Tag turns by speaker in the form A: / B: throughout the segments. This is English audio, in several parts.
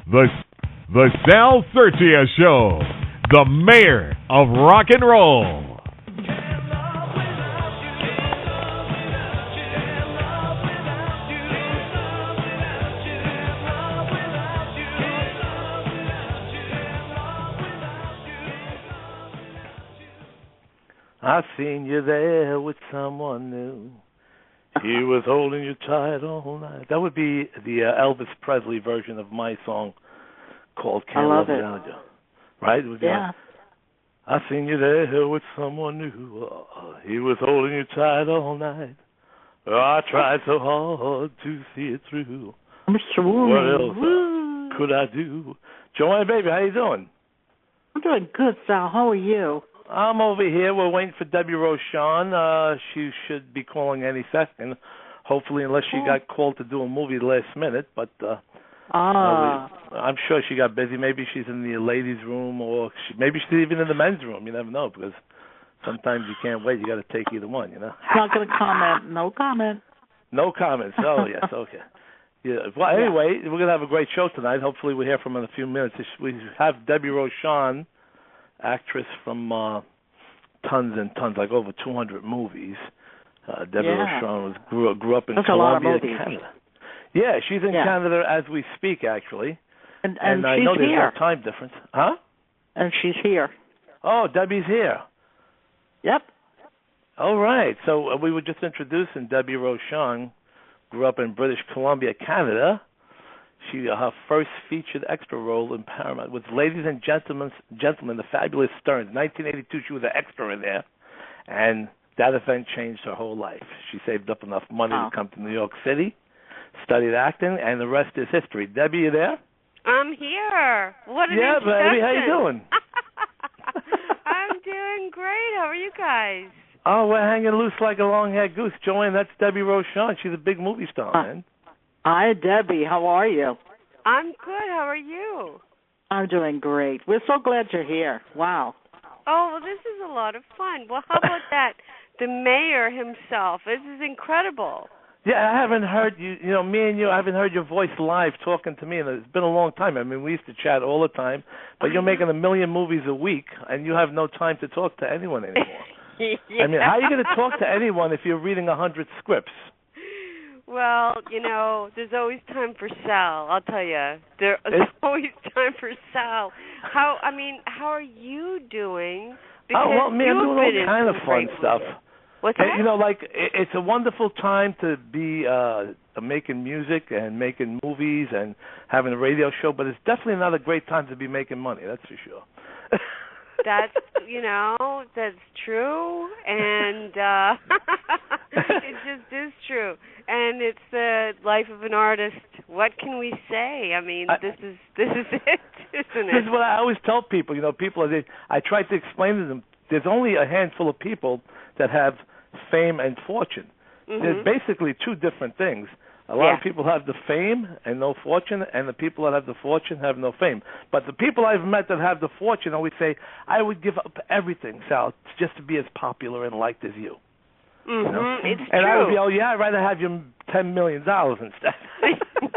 A: The Sal Sirchia Show, the mayor of rock and roll.
B: I seen you there with someone new. He was holding you tight all night. That would be the Elvis Presley version of my song called Can't Love Without You. Right? It would be like, I seen you there with someone new. He was holding you tight all night. I tried so hard to see it through. What else could I do? Joanne, baby, how you doing?
C: I'm doing good, Sal. How are you?
B: I'm over here. We're waiting for Debbie Rochon. She should be calling any second, hopefully, unless she got called to do a movie last minute. But I'm sure she got busy. Maybe she's in the ladies' room, or maybe she's even in the men's room. You never know, because sometimes you can't wait. You got to take either one, you know.
C: Not going to comment. No comment.
B: No comments. Oh, yes, okay. Yeah. Well, anyway, we're going to have a great show tonight. Hopefully we'll hear from her in a few minutes. We have Debbie Rochon, actress from tons and tons, like over 200 movies. Debbie Rochon grew up in Colombia, Canada. Yeah, she's in Canada as we speak, actually.
C: And
B: I know there's no time difference. Huh?
C: And she's here.
B: Oh, Debbie's here.
C: Yep.
B: All right. So we were just introducing Debbie Rochon, grew up in British Columbia, Canada. Her first featured extra role in Paramount was Ladies and Gentlemen, The Fabulous Sterns. 1982, she was an extra in there, and that event changed her whole life. She saved up enough money to come to New York City, studied acting, and the rest is history. Debbie, you there?
D: I'm here. What an
B: introduction. Baby, how you doing?
D: I'm doing great. How are you guys?
B: Oh, we're hanging loose like a long-haired goose. Joanne, that's Debbie Rochon. She's a big movie star, man.
C: Hi, Debbie. How are you?
D: I'm good. How are you?
C: I'm doing great. We're so glad you're here. Wow.
D: Oh, well, this is a lot of fun. Well, how about that? The mayor himself. This is incredible.
B: Yeah, I haven't heard you, me and you, I haven't heard your voice live talking to me, and it's been a long time. I mean, we used to chat all the time, but you're making 1 million movies a week, and you have no time to talk to anyone anymore.
D: Yeah.
B: I mean, how are you going to talk to anyone if you're reading 100 scripts?
D: Well, there's always time for Sal. I'll tell you, there's always time for Sal. How are you doing? Because
B: I'm doing all kind of fun stuff.
D: What's that?
B: It's a wonderful time to be making music and making movies and having a radio show, but it's definitely not a great time to be making money. That's for sure.
D: That's that's true, and it just is true, and it's the life of an artist. What can we say? I mean, this is it, isn't it?
B: This is what I always tell people. I try to explain to them. There's only a handful of people that have fame and fortune. Mm-hmm. There's basically two different things. A lot of people have the fame and no fortune, and the people that have the fortune have no fame. But the people I've met that have the fortune always say, I would give up everything, Sal, just to be as popular and liked as you.
D: Mm-hmm. It's
B: and
D: true.
B: I would be, I'd rather have you $10 million instead.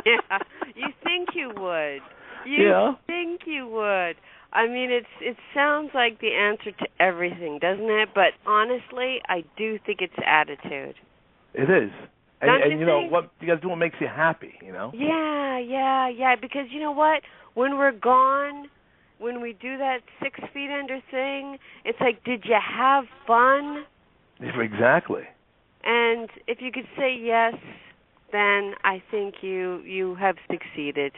D: Yeah, you think you would. You think you would. I mean, it sounds like the answer to everything, doesn't it? But honestly, I do think it's attitude.
B: It is. And
D: you think?
B: What you got to do what makes you happy,
D: Yeah, because you know what? When we're gone, when we do that 6 feet under thing, it's like, did you have fun?
B: Exactly.
D: And if you could say yes, then I think you have succeeded.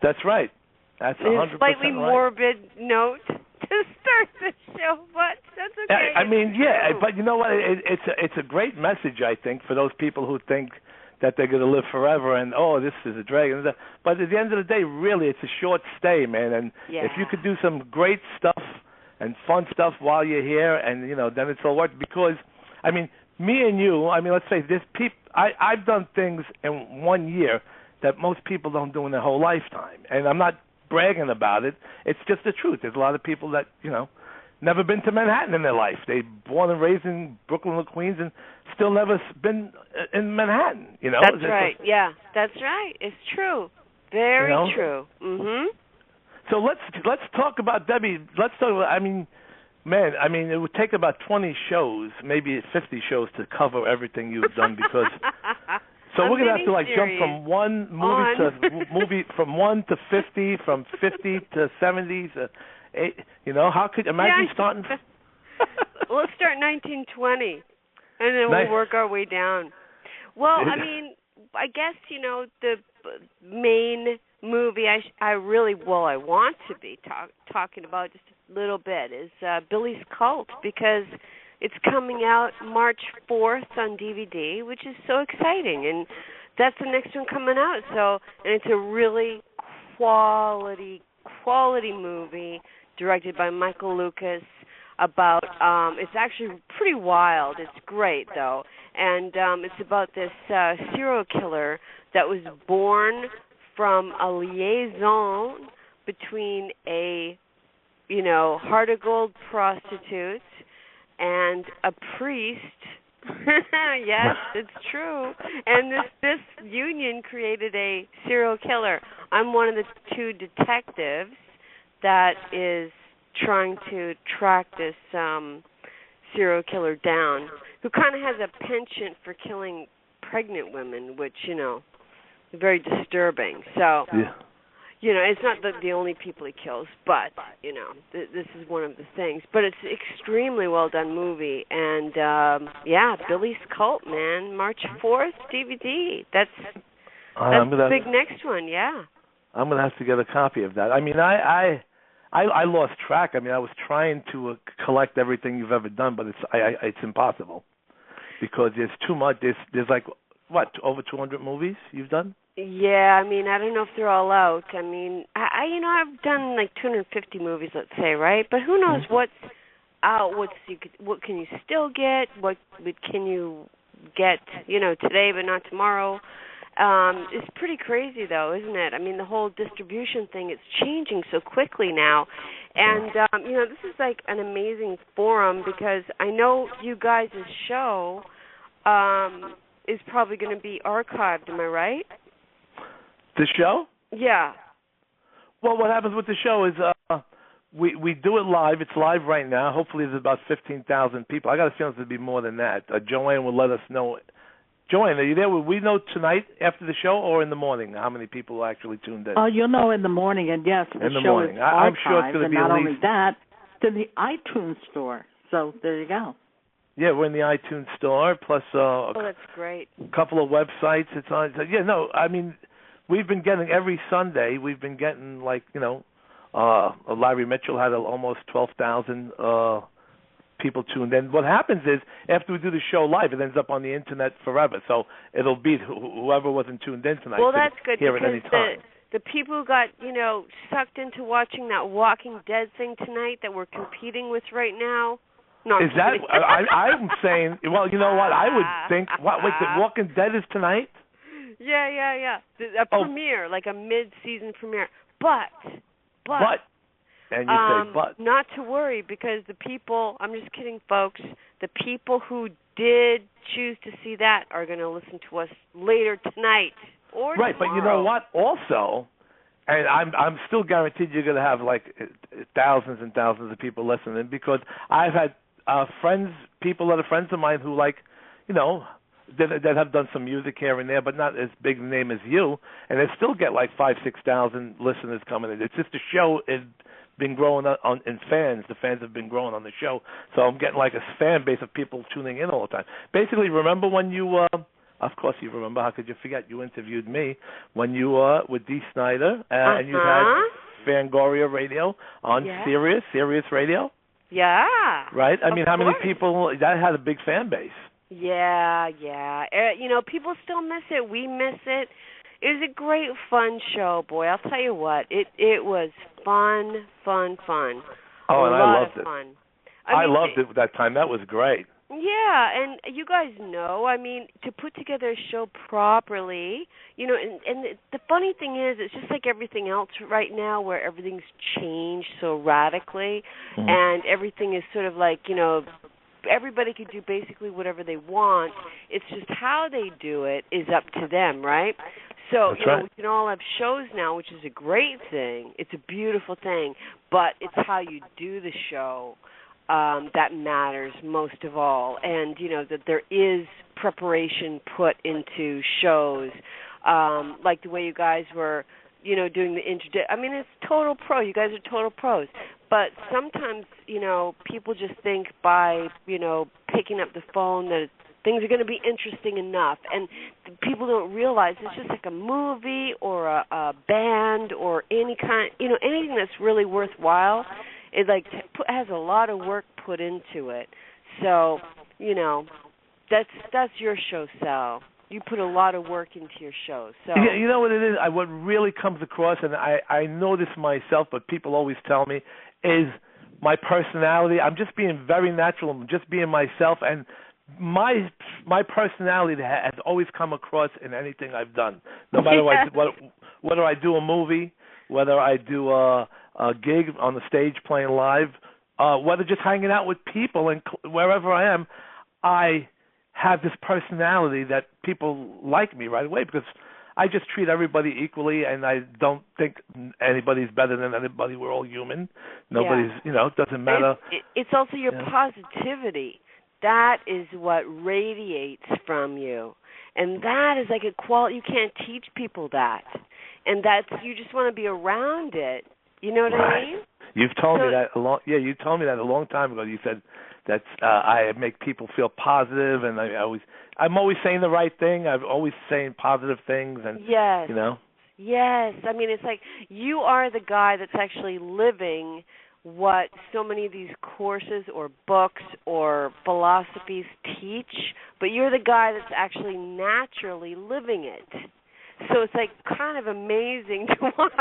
B: That's right. That's 100% right.
D: A slightly morbid note to start the show, but that's okay.
B: But you know what? It's a great message, I think, for those people who think that they're going to live forever and, this is a drag. But at the end of the day, really, it's a short stay, man. And if you could do some great stuff and fun stuff while you're here, and, then it's all worth it. Because, me and you, let's say this I've done things in 1 year that most people don't do in their whole lifetime. And I'm not bragging about it. It's just the truth. There's a lot of people that, never been to Manhattan in their life. They born and raised in Brooklyn or Queens and still never been in Manhattan,
D: That's right. Yeah, that's right. It's true. Very true. Mhm.
B: So let's talk about Debbie. Let's talk about, I mean, it would take about 20 shows, maybe 50 shows to cover everything you've done because so we're going to have to like jump from one movie from 1 to 50, from 50 to 70 to 8, how could imagine starting
D: Let's start 1920 and then we'll work our way down. Well, I mean, I guess, the main movie I want to be talking about just a little bit is Billy's Cult, because it's coming out March 4th on DVD, which is so exciting, and that's the next one coming out. So, and it's a really quality movie directed by Michael Lucas about it's actually pretty wild. It's great though, and it's about this serial killer that was born from a liaison between a heart of gold prostitute and a priest. Yes, it's true. And this union created a serial killer. I'm one of the two detectives that is trying to track this serial killer down, who kind of has a penchant for killing pregnant women, which, is very disturbing. So, it's not the only people he kills, but, this is one of the things. But it's an extremely well-done movie. And, Billy's Cult, man, March 4th, DVD. That's the big next one, yeah.
B: I'm going to have to get a copy of that. I mean, I lost track. I mean, I was trying to collect everything you've ever done, but it's impossible because there's too much. There's like, over 200 movies you've done?
D: Yeah, I mean, I don't know if they're all out. I mean, I've done like 250 movies, let's say, right? But who knows what's out? What can you still get? What can you get? Today but not tomorrow. It's pretty crazy, though, isn't it? I mean, the whole distribution thing, it's changing so quickly now. And, this is like an amazing forum because I know you guys' show is probably going to be archived, am I right?
B: The show?
D: Yeah.
B: Well, what happens with the show is we do it live. It's live right now. Hopefully there's about 15,000 people. I got a feeling there'll be more than that. Joanne will let us know. Joanne, are you there? Will we know tonight after the show or in the morning how many people actually tuned in?
C: Oh, you'll know in the morning, and yes, the show
B: morning.
C: Is archived,
B: I'm sure it's going to be
C: and not
B: at least...
C: only that, it's in the iTunes store. So there you go.
B: Yeah, we're in the iTunes store, plus
D: that's great.
B: A couple of websites. It's on. Yeah, no, I mean, we've been getting every Sunday. We've been getting Larry Mitchell had almost 12,000 people tuned in. What happens is after we do the show live, it ends up on the internet forever. So it'll be whoever wasn't tuned in tonight.
D: Well, that's good
B: hear it any time.
D: The people who got sucked into watching that Walking Dead thing tonight that we're competing with right now. No,
B: is that? I'm saying. Well, you know what? I would think. Wait, the Walking Dead is tonight?
D: Yeah. A premiere, like a mid-season premiere. But. And you say but. Not to worry, because the people, I'm just kidding, folks, the people who did choose to see that are going to listen to us later tonight or
B: right, tomorrow. But you know what? Also, and I'm still guaranteed you're going to have like thousands and thousands of people listening, because I've had people that are friends of mine who that have done some music here and there, but not as big a name as you, and they still get like 5,000-6,000 listeners coming in. It's just the show is been growing in fans. The fans have been growing on the show, so I'm getting like a fan base of people tuning in all the time. Basically, remember when you, of course you remember, how could you forget? You interviewed me when you with D. Snider, and you had Fangoria Radio on Sirius Radio.
D: Yeah.
B: Right? I mean, how many people, that had a big fan base.
D: Yeah. People still miss it. We miss it. It was a great, fun show, boy. I'll tell you what. It was fun.
B: Oh, and I loved it.
D: Fun.
B: I loved it that time. That was great.
D: Yeah, and you guys know, I mean, to put together a show properly, and the funny thing is, it's just like everything else right now where everything's changed so radically, and everything is sort of like, everybody can do basically whatever they want. It's just how they do it is up to them, right? So,
B: That's right.
D: we can all have shows now, which is a great thing. It's a beautiful thing, but it's how you do the show that matters most of all. And, that there is preparation put into shows, like the way you guys were, doing the I mean, it's total pro. You guys are total pros. But sometimes, people just think by, picking up the phone that things are going to be interesting enough. And people don't realize it's just like a movie or a band or any kind, anything that's really worthwhile. It has a lot of work put into it. So, that's your show, Sal. You put a lot of work into your show. So
B: yeah, you know what it is? What really comes across, and I know this myself, but people always tell me, is my personality. I'm just being very natural. I'm just being myself, and my personality has always come across in anything I've done. No matter whether I do a movie, whether I do a gig on the stage playing live, whether just hanging out with people and wherever I am, I have this personality that people like me right away because I just treat everybody equally, and I don't think anybody's better than anybody. We're all human. Nobody's, it doesn't matter.
D: It's also your positivity. That is what radiates from you. And that is like a quality. You can't teach people that. And you just want to be around it. You know what I mean?
B: You've told me that you told me that a long time ago. You said that I make people feel positive, and I'm always saying the right thing. I'm always saying positive things, and
D: yes. Yes. I mean, it's like you are the guy that's actually living what so many of these courses or books or philosophies teach, but you're the guy that's actually naturally living it. So it's like kind of amazing to watch.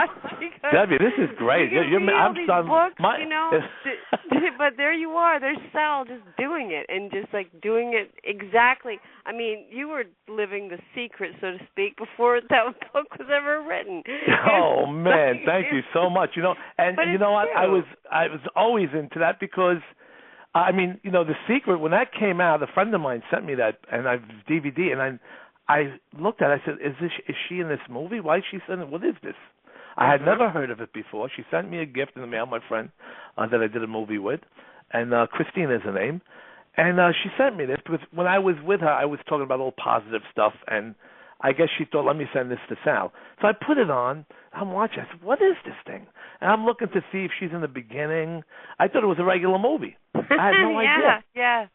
B: Debbie, this is great.
D: I'm these books, but there you are. There's Sal just doing it and just like doing it exactly. I mean, you were living the secret, so to speak, before that book was ever written.
B: Oh man, thank you so much. And you know what?
D: True.
B: I was always into that because, I mean, The Secret, when that came out, a friend of mine sent me that, and I DVD, and I looked at it. I said, is she in this movie? Why is she sending? What is this? I had never heard of it before. She sent me a gift in the mail, my friend that I did a movie with, and Christina is her name. And she sent me this because when I was with her, I was talking about all positive stuff, and I guess she thought, let me send this to Sal. So I put it on. I'm watching. I said, what is this thing? And I'm looking to see if she's in the beginning. I thought it was a regular movie. I had no idea.
D: Yeah.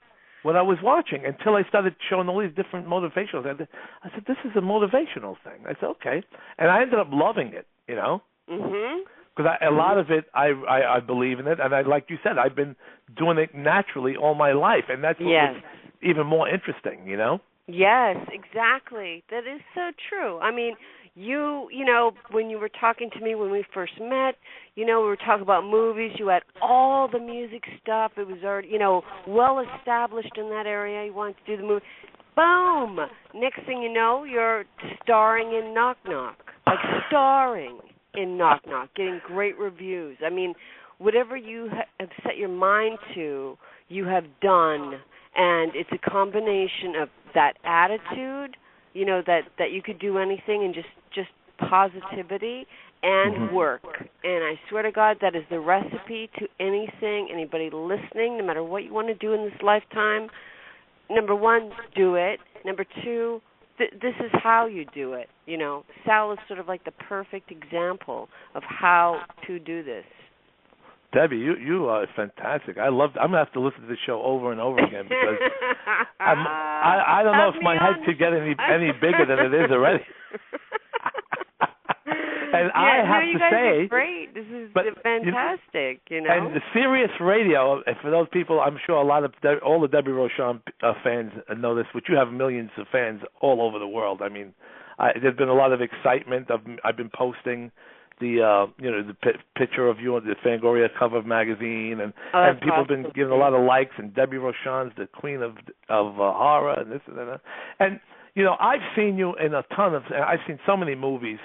B: What I was watching until I started showing all these different motivational things. I said, this is a motivational thing. I said, okay. And I ended up loving it, Because a lot of it, I believe in it. And like you said, I've been doing it naturally all my life. And that's what was even more interesting,
D: Yes, exactly. That is so true. I mean, you when you were talking to me when we first met, we were talking about movies. You had all the music stuff. It was already, well established in that area. You wanted to do the movie. Boom! Next thing you know, you're starring in Knock Knock. Starring in Knock Knock, getting great reviews. I mean, whatever you have set your mind to, you have done. And it's a combination of that attitude, that you could do anything, and just positivity and work. And I swear to God, that is the recipe to anything, anybody listening, no matter what you want to do in this lifetime. Number one, do it. Number two, this is how you do it. Sal is sort of like the perfect example of how to do this.
B: Debbie, you are fantastic. I'm gonna have to listen to the show over and over again because I don't know if my head could get any bigger than it is already. And I have
D: you
B: to
D: guys
B: say,
D: are great. This is fantastic.
B: And the Sirius Radio, for those people, I'm sure all the Debbie Rochon fans know this, but you have millions of fans all over the world. I mean, there's been a lot of excitement. I've been posting the picture of you on the Fangoria cover of magazine, and people have been giving a lot of likes. And Debbie Rochon's the queen of horror, and this and that. And I've seen you in a ton of. I've seen so many movies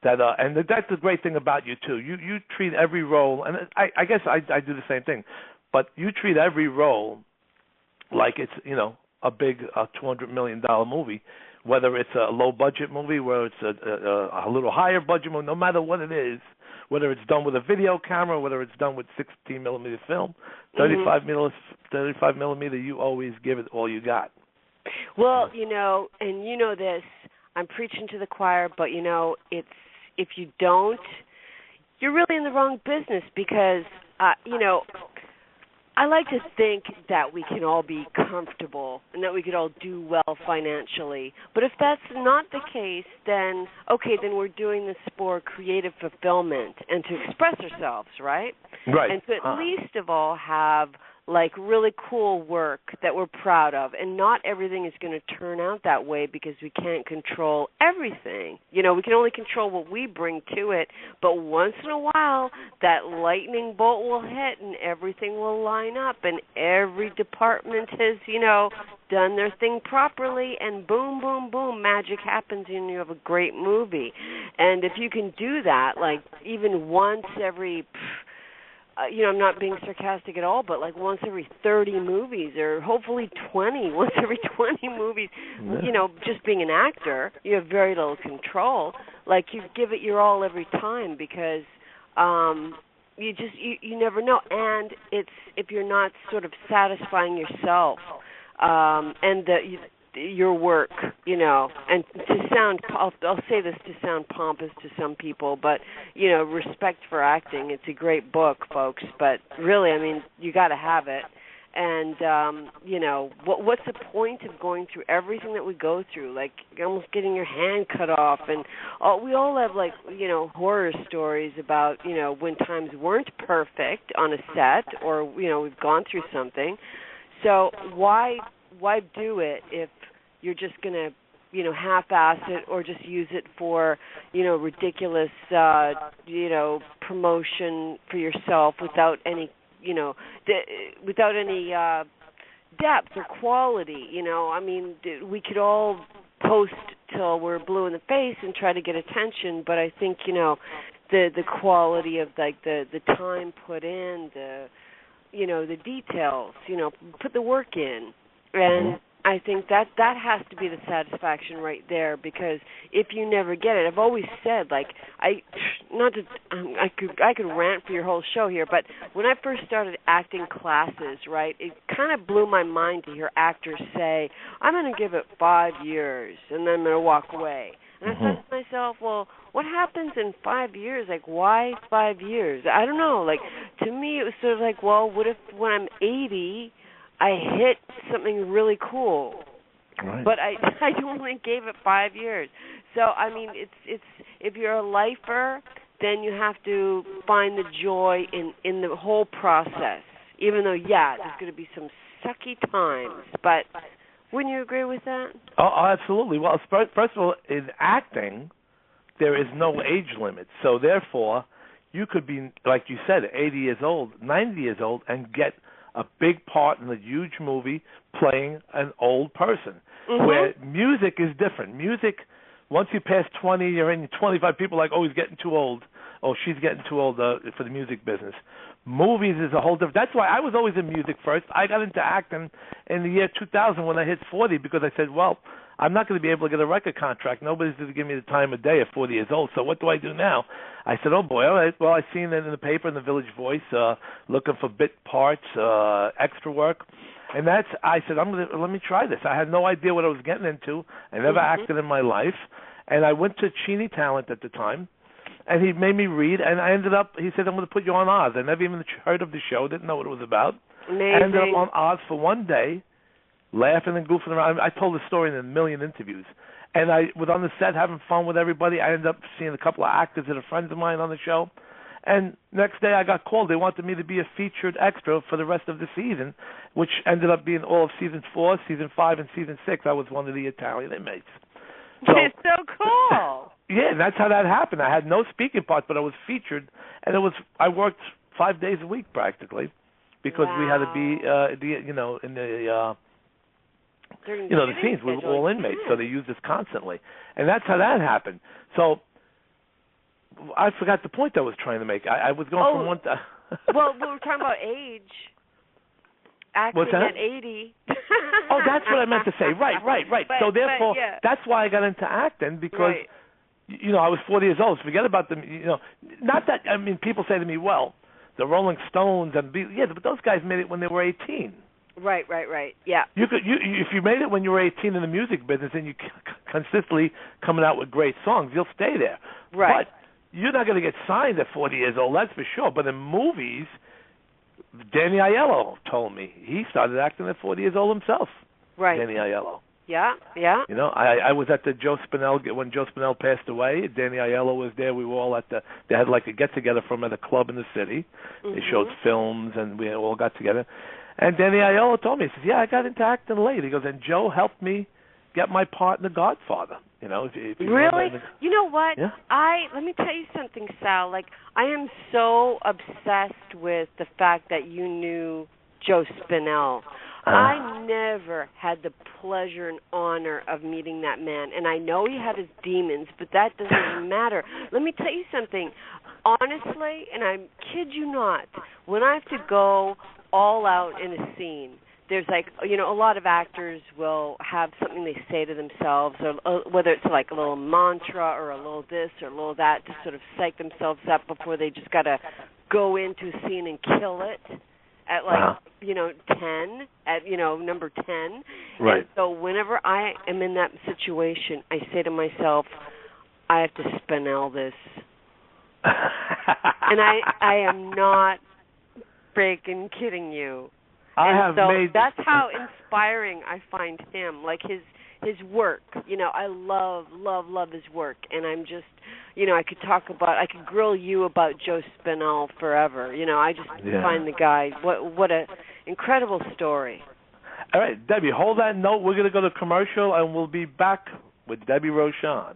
B: that, and that's the great thing about you too. You treat every role, and I guess I do the same thing, but you treat every role like it's a big $200 million movie, whether it's a low-budget movie, whether it's a little higher-budget movie, no matter what it is, whether it's done with a video camera, whether it's done with 16-millimeter film, 35 millimeter, you always give it all you got.
D: Well, and you know this, I'm preaching to the choir, but, it's if you don't, you're really in the wrong business because, I like to think that we can all be comfortable and that we could all do well financially. But if that's not the case, then we're doing this for creative fulfillment and to express ourselves, right?
B: Right.
D: And to at least of all have really cool work that we're proud of. And not everything is going to turn out that way because we can't control everything. We can only control what we bring to it. But once in a while, that lightning bolt will hit and everything will line up and every department has, done their thing properly and boom, boom, boom, magic happens and you have a great movie. And if you can do that, even once every... I'm not being sarcastic at all, but once every 30 movies or hopefully 20, once every 20 movies, just being an actor, you have very little control. You give it your all every time because you never know. And it's if you're not sort of satisfying yourself and your work, and to sound, I'll say this to sound pompous to some people, but, Respect for Acting, it's a great book, folks, but really, you got to have it. And, what's the point of going through everything that we go through, almost getting your hand cut off, and we all have, horror stories about, when times weren't perfect on a set or, we've gone through something. So why do it if you're just going to, half-ass it or just use it for, ridiculous, promotion for yourself without any, without any depth or quality, we could all post till we're blue in the face and try to get attention, but I think, the quality of, the time put in, the details, put the work in, and I think that has to be the satisfaction right there, because if you never get it, I've always said, I could rant for your whole show here, but when I first started acting classes, right, it kind of blew my mind to hear actors say, I'm going to give it 5 years and then I'm going to walk away. And I thought to myself, well, what happens in 5 years? Why 5 years? I don't know. To me, it was sort of well, what if when I'm 80, I hit something really cool, right. But I only gave it 5 years. So it's if you're a lifer, then you have to find the joy in the whole process. Even though there's going to be some sucky times, but wouldn't you agree with that?
B: Oh, absolutely. Well, first of all, in acting, there is no age limit. So therefore, you could be, like you said, 80 years old, 90 years old, and get a big part in a huge movie playing an old person. Where music is different. Music, once you pass 20, you're in 25, people are he's getting too old. Oh, she's getting too old for the music business. Movies is a whole different. That's why I was always in music first. I got into acting in the year 2000 when I hit 40 because I said, well, I'm not going to be able to get a record contract. Nobody's going to give me the time of day at 40 years old. So what do I do now? I said, oh, boy, all right. Well, I seen it in the paper, in the Village Voice, looking for bit parts, extra work. And I said, let me try this. I had no idea what I was getting into. I never acted in my life. And I went to Cheney Talent at the time. And he made me read, and he said, I'm going to put you on Oz. I never even heard of the show, didn't know what it was about.
D: Amazing.
B: I ended up on Oz for one day, laughing and goofing around. I told the story in a million interviews. And I was on the set having fun with everybody. I ended up seeing a couple of actors that are friends of mine on the show. And next day I got called. They wanted me to be a featured extra for the rest of the season, which ended up being all of Season 4, Season 5, and Season 6. I was one of the Italian inmates.
D: It's so cool.
B: Yeah, that's how that happened. I had no speaking parts, but I was featured, and I worked 5 days a week practically, because we had to be, in the the scenes with all inmates, so they used us constantly, and that's how that happened. So I forgot the point I was trying to make. I was going from one to.
D: Well, we were talking about age. Acting
B: What's that?
D: at 80.
B: Oh, that's what I meant to say. Right.
D: But,
B: so therefore,
D: yeah.
B: that's why I got into acting, because
D: Right.
B: I was 40 years old. Forget about them. Not that, I mean, people say to me, well, the Rolling Stones but those guys made it when they were 18.
D: Right. Yeah.
B: If you made it when you were 18 in the music business and you consistently coming out with great songs, you'll stay there.
D: Right.
B: But you're not going to get signed at 40 years old, that's for sure. But in movies, Danny Aiello told me he started acting at 40 years old himself.
D: Right.
B: Danny Aiello.
D: Yeah.
B: I was at the Joe Spinell when Joe Spinell passed away. Danny Aiello was there. We were all they had like a get together from at a club in the city.
D: Mm-hmm.
B: They showed films and we all got together. And Danny Aiello told me, he says, "Yeah, I got into acting late." He goes, "And Joe helped me get my part in The Godfather." If you
D: really? You know what?
B: Yeah.
D: Let me tell you something, Sal. Like, I am so obsessed with the fact that you knew Joe Spinell. I never had the pleasure and honor of meeting that man. And I know he had his demons, but that doesn't even matter. Let me tell you something. Honestly, and I kid you not, when I have to go all out in a scene, there's like, a lot of actors will have something they say to themselves, or whether it's like a little mantra or a little this or a little that to sort of psych themselves up before they just got to go into a scene and kill it at like, 10, at, number 10.
B: Right.
D: And so whenever I am in that situation, I say to myself, I have to Spinell this. And I am not freaking kidding you. That's how inspiring I find him. Like his work. I love his work, and I'm just, I could grill you about Joe Spinell forever. I just find the guy. What a incredible story.
B: All right, Debbie, hold that note. We're going to go to commercial, and we'll be back with Debbie Rochon.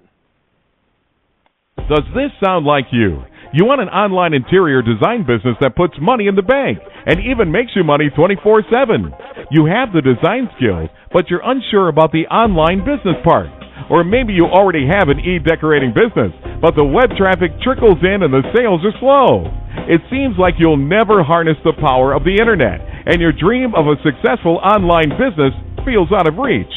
A: Does this sound like you? You want an online interior design business that puts money in the bank and even makes you money 24/7. You have the design skills, but you're unsure about the online business part. Or maybe you already have an e-decorating business, but the web traffic trickles in and the sales are slow. It seems like you'll never harness the power of the internet, and your dream of a successful online business feels out of reach.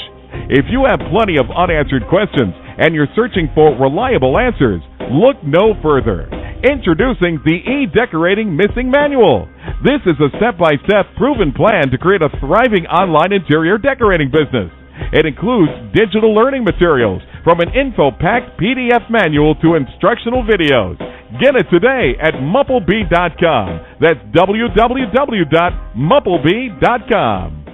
A: If you have plenty of unanswered questions and you're searching for reliable answers, look no further. Introducing the E-Decorating Missing Manual. This is a step-by-step proven plan to create a thriving online interior decorating business. It includes digital learning materials, from an info-packed PDF manual to instructional videos. Get it today at mupplebee.com. That's www.mupplebee.com.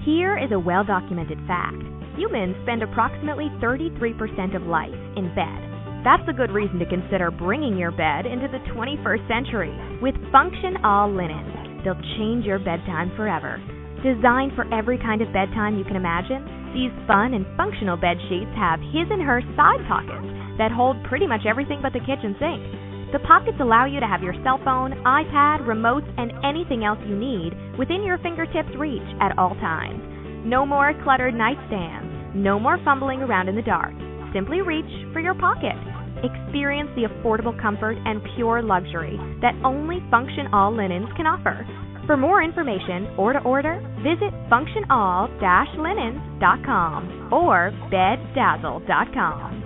E: Here is a well-documented fact. Humans spend approximately 33% of life in bed. That's a good reason to consider bringing your bed into the 21st century with Function All Linens. They'll change your bedtime forever. Designed for every kind of bedtime you can imagine, these fun and functional bed sheets have his and her side pockets that hold pretty much everything but the kitchen sink. The pockets allow you to have your cell phone, iPad, remotes, and anything else you need within your fingertips' reach at all times. No more cluttered nightstands. No more fumbling around in the dark. Simply reach for your pocket. Experience the affordable comfort and pure luxury that only Function All Linens can offer. For more information or to order, visit functionall-linens.com or beddazzle.com.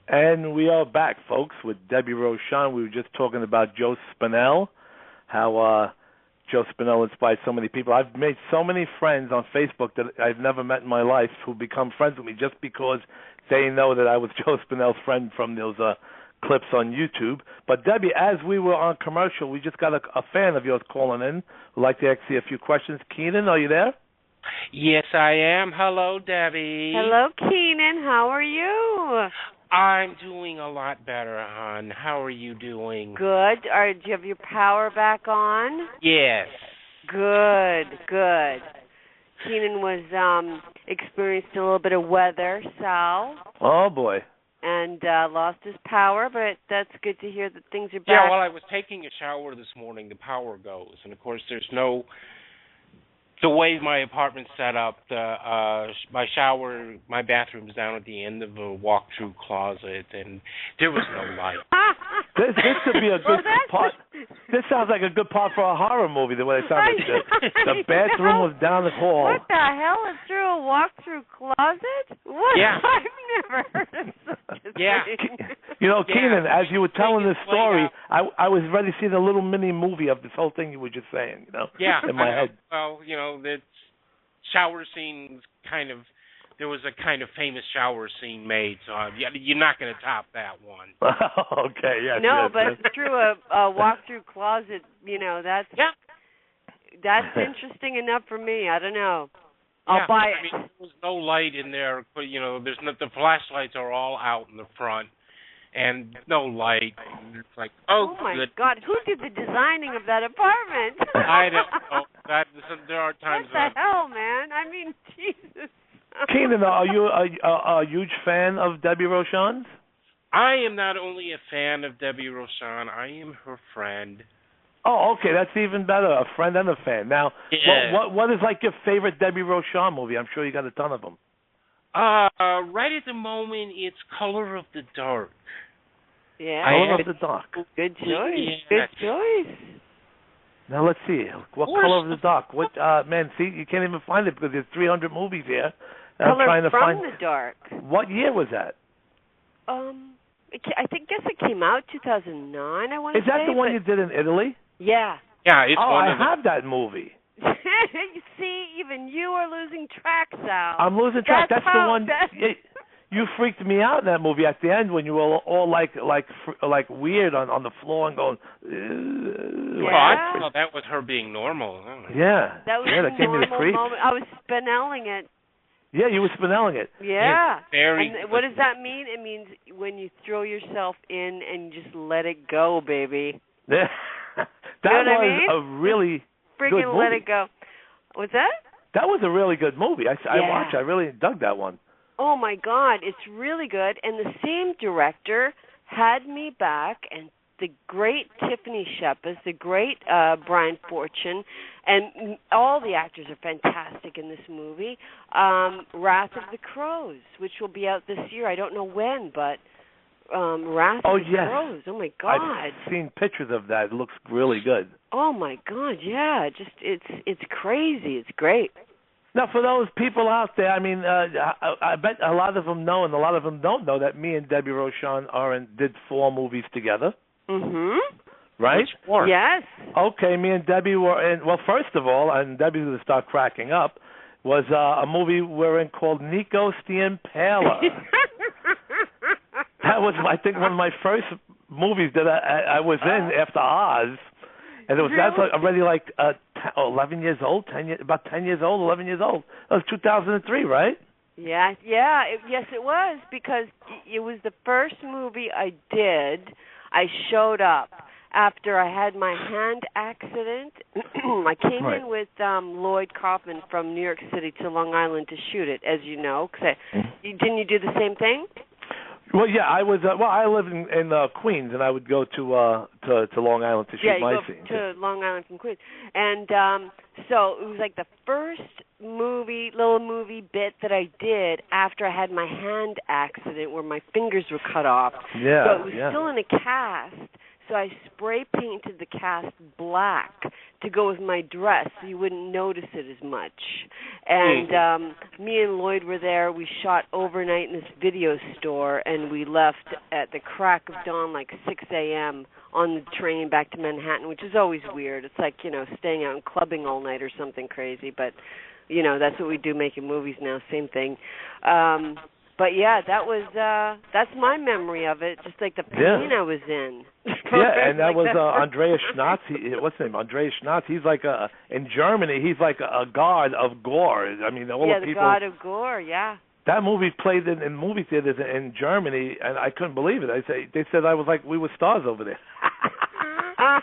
B: And we are back, folks, with Debbie Rochon. We were just talking about Joe Spinell, how Joe Spinell inspired so many people. I've made so many friends on Facebook that I've never met in my life who become friends with me just because they know that I was Joe Spinell's friend from those clips on YouTube. But, Debbie, as we were on commercial, we just got a fan of yours calling in who'd like to ask you a few questions. Keenan, are you there?
F: Yes, I am. Hello, Debbie.
D: Hello, Keenan. How are you?
F: I'm doing a lot better, hon. How are you doing?
D: Good. Do you have your power back on?
F: Yes.
D: Good. Keenan was experienced a little bit of weather, Sal.
B: Oh, boy.
D: And lost his power, but that's good to hear that things are back.
F: Yeah, while I was taking a shower this morning, the power goes. And, of course, there's no... The way my apartment's set up, my shower, my bathroom's down at the end of a walk-through closet, and there was no light.
B: This could be a good part. This sounds like a good part for a horror movie. The way it sounded. The bathroom was down the hall.
D: What the hell is through a walk-through closet? What?
F: Yeah.
D: I've never heard of such a thing.
B: You know, Keenan, as you were telling this story, I was ready to see the little mini movie of this whole thing you were just saying. You know, in my head.
F: Well, you know, the shower scene there was a kind of famous shower scene made, so you're not going to top that one.
B: Okay, yes.
D: No,
B: yes,
D: but
B: yes.
D: through a walk-through closet, you know, that's interesting enough for me. I don't know. I'll buy it.
F: I mean, there's no light in there, but you know, the flashlights are all out in the front, and no light. And it's like,
D: oh my God, who did the designing of that apartment?
F: I don't know. There are times.
D: What the hell, man? I mean, Jesus.
B: Keenan, are you a huge fan of Debbie Rochon's?
F: I am not only a fan of Debbie Rochon, I am her friend.
B: Oh, okay, that's even better. A friend and a fan. Now, what is like your favorite Debbie Rochon movie? I'm sure you got a ton of them.
F: Right at the moment, it's Color of the Dark.
D: Yeah.
B: Color of the Dark.
D: Good choice.
F: Yeah.
D: Good choice.
B: Now let's see. What Color of the Dark? What? Man, see, you can't even find it because there's 300 movies here. I'm trying to find
D: the Dark.
B: What year was that?
D: I guess it came out 2009. I want to say.
B: Is that the one you did in Italy?
D: Yeah.
F: Yeah, it's one of them.
B: I have that movie.
D: You see, even you are losing track, Sal.
B: I'm losing track. That's the one. You freaked me out in that movie at the end when you were all like weird on the floor and going.
F: Well, I thought that was her being normal.
B: Yeah.
D: That was
B: that gave me the creeps.
D: moment. I was spinelling it.
B: Yeah, you were spinelling it.
D: Yeah.
F: And
D: what does that mean? It means when you throw yourself in and just let it go, baby.
B: Yeah. That was a really good movie.
D: Freaking let it go. What's that?
B: That was a really good movie. I watched. I really dug that one.
D: Oh my God, it's really good. And the same director had me back, and the great Tiffany Shepard, the great Brian Fortune, and all the actors are fantastic in this movie. Wrath of the Crows, which will be out this year. I don't know when, but Wrath of the Crows. Oh my God!
B: I've seen pictures of that. It looks really good.
D: Oh my God! Yeah, just it's crazy. It's great.
B: Now, for those people out there, I mean, I bet a lot of them know, and a lot of them don't know that me and Debbie Rochon did 4 movies together.
D: Mm-hmm.
B: Right?
F: Which 4?
D: Yes.
B: Okay, me and Debbie were in. Well, first of all, and Debbie's going to start cracking up, was a movie we're in called Nikos the Impaler. That was, I think, one of my first movies that I was in after Oz. And that's already like 11 years old, about 10 years old, 11 years old. That was 2003, right?
D: Yeah, yes, it was, because it was the first movie I did. I showed up after I had my hand accident. I came in with Lloyd Kaufman from New York City to Long Island to shoot it, as you know. Didn't you do the same thing?
B: Well, yeah, I was. I live in Queens, and I would go to Long Island to shoot my scenes.
D: Yeah, to Long Island from Queens, and so it was like the first little movie bit that I did after I had my hand accident, where my fingers were cut off.
B: Yeah,
D: so it was still in a cast. So I spray painted the cast black to go with my dress so you wouldn't notice it as much. And me and Lloyd were there. We shot overnight in this video store, and we left at the crack of dawn, like 6 a.m., on the train back to Manhattan, which is always weird. It's like, staying out and clubbing all night or something crazy. But, that's what we do making movies now, same thing. But yeah, that's my memory of it, just like the pain I was in.
B: Yeah, and that was Andreas Schnatz. What's his name? Andreas Schnatz. He's like in Germany. He's like a god of gore. I mean, all the people.
D: Yeah, the god of gore. Yeah.
B: That movie played in movie theaters in Germany, and I couldn't believe it. They said I was like we were stars over there.
D: Oh,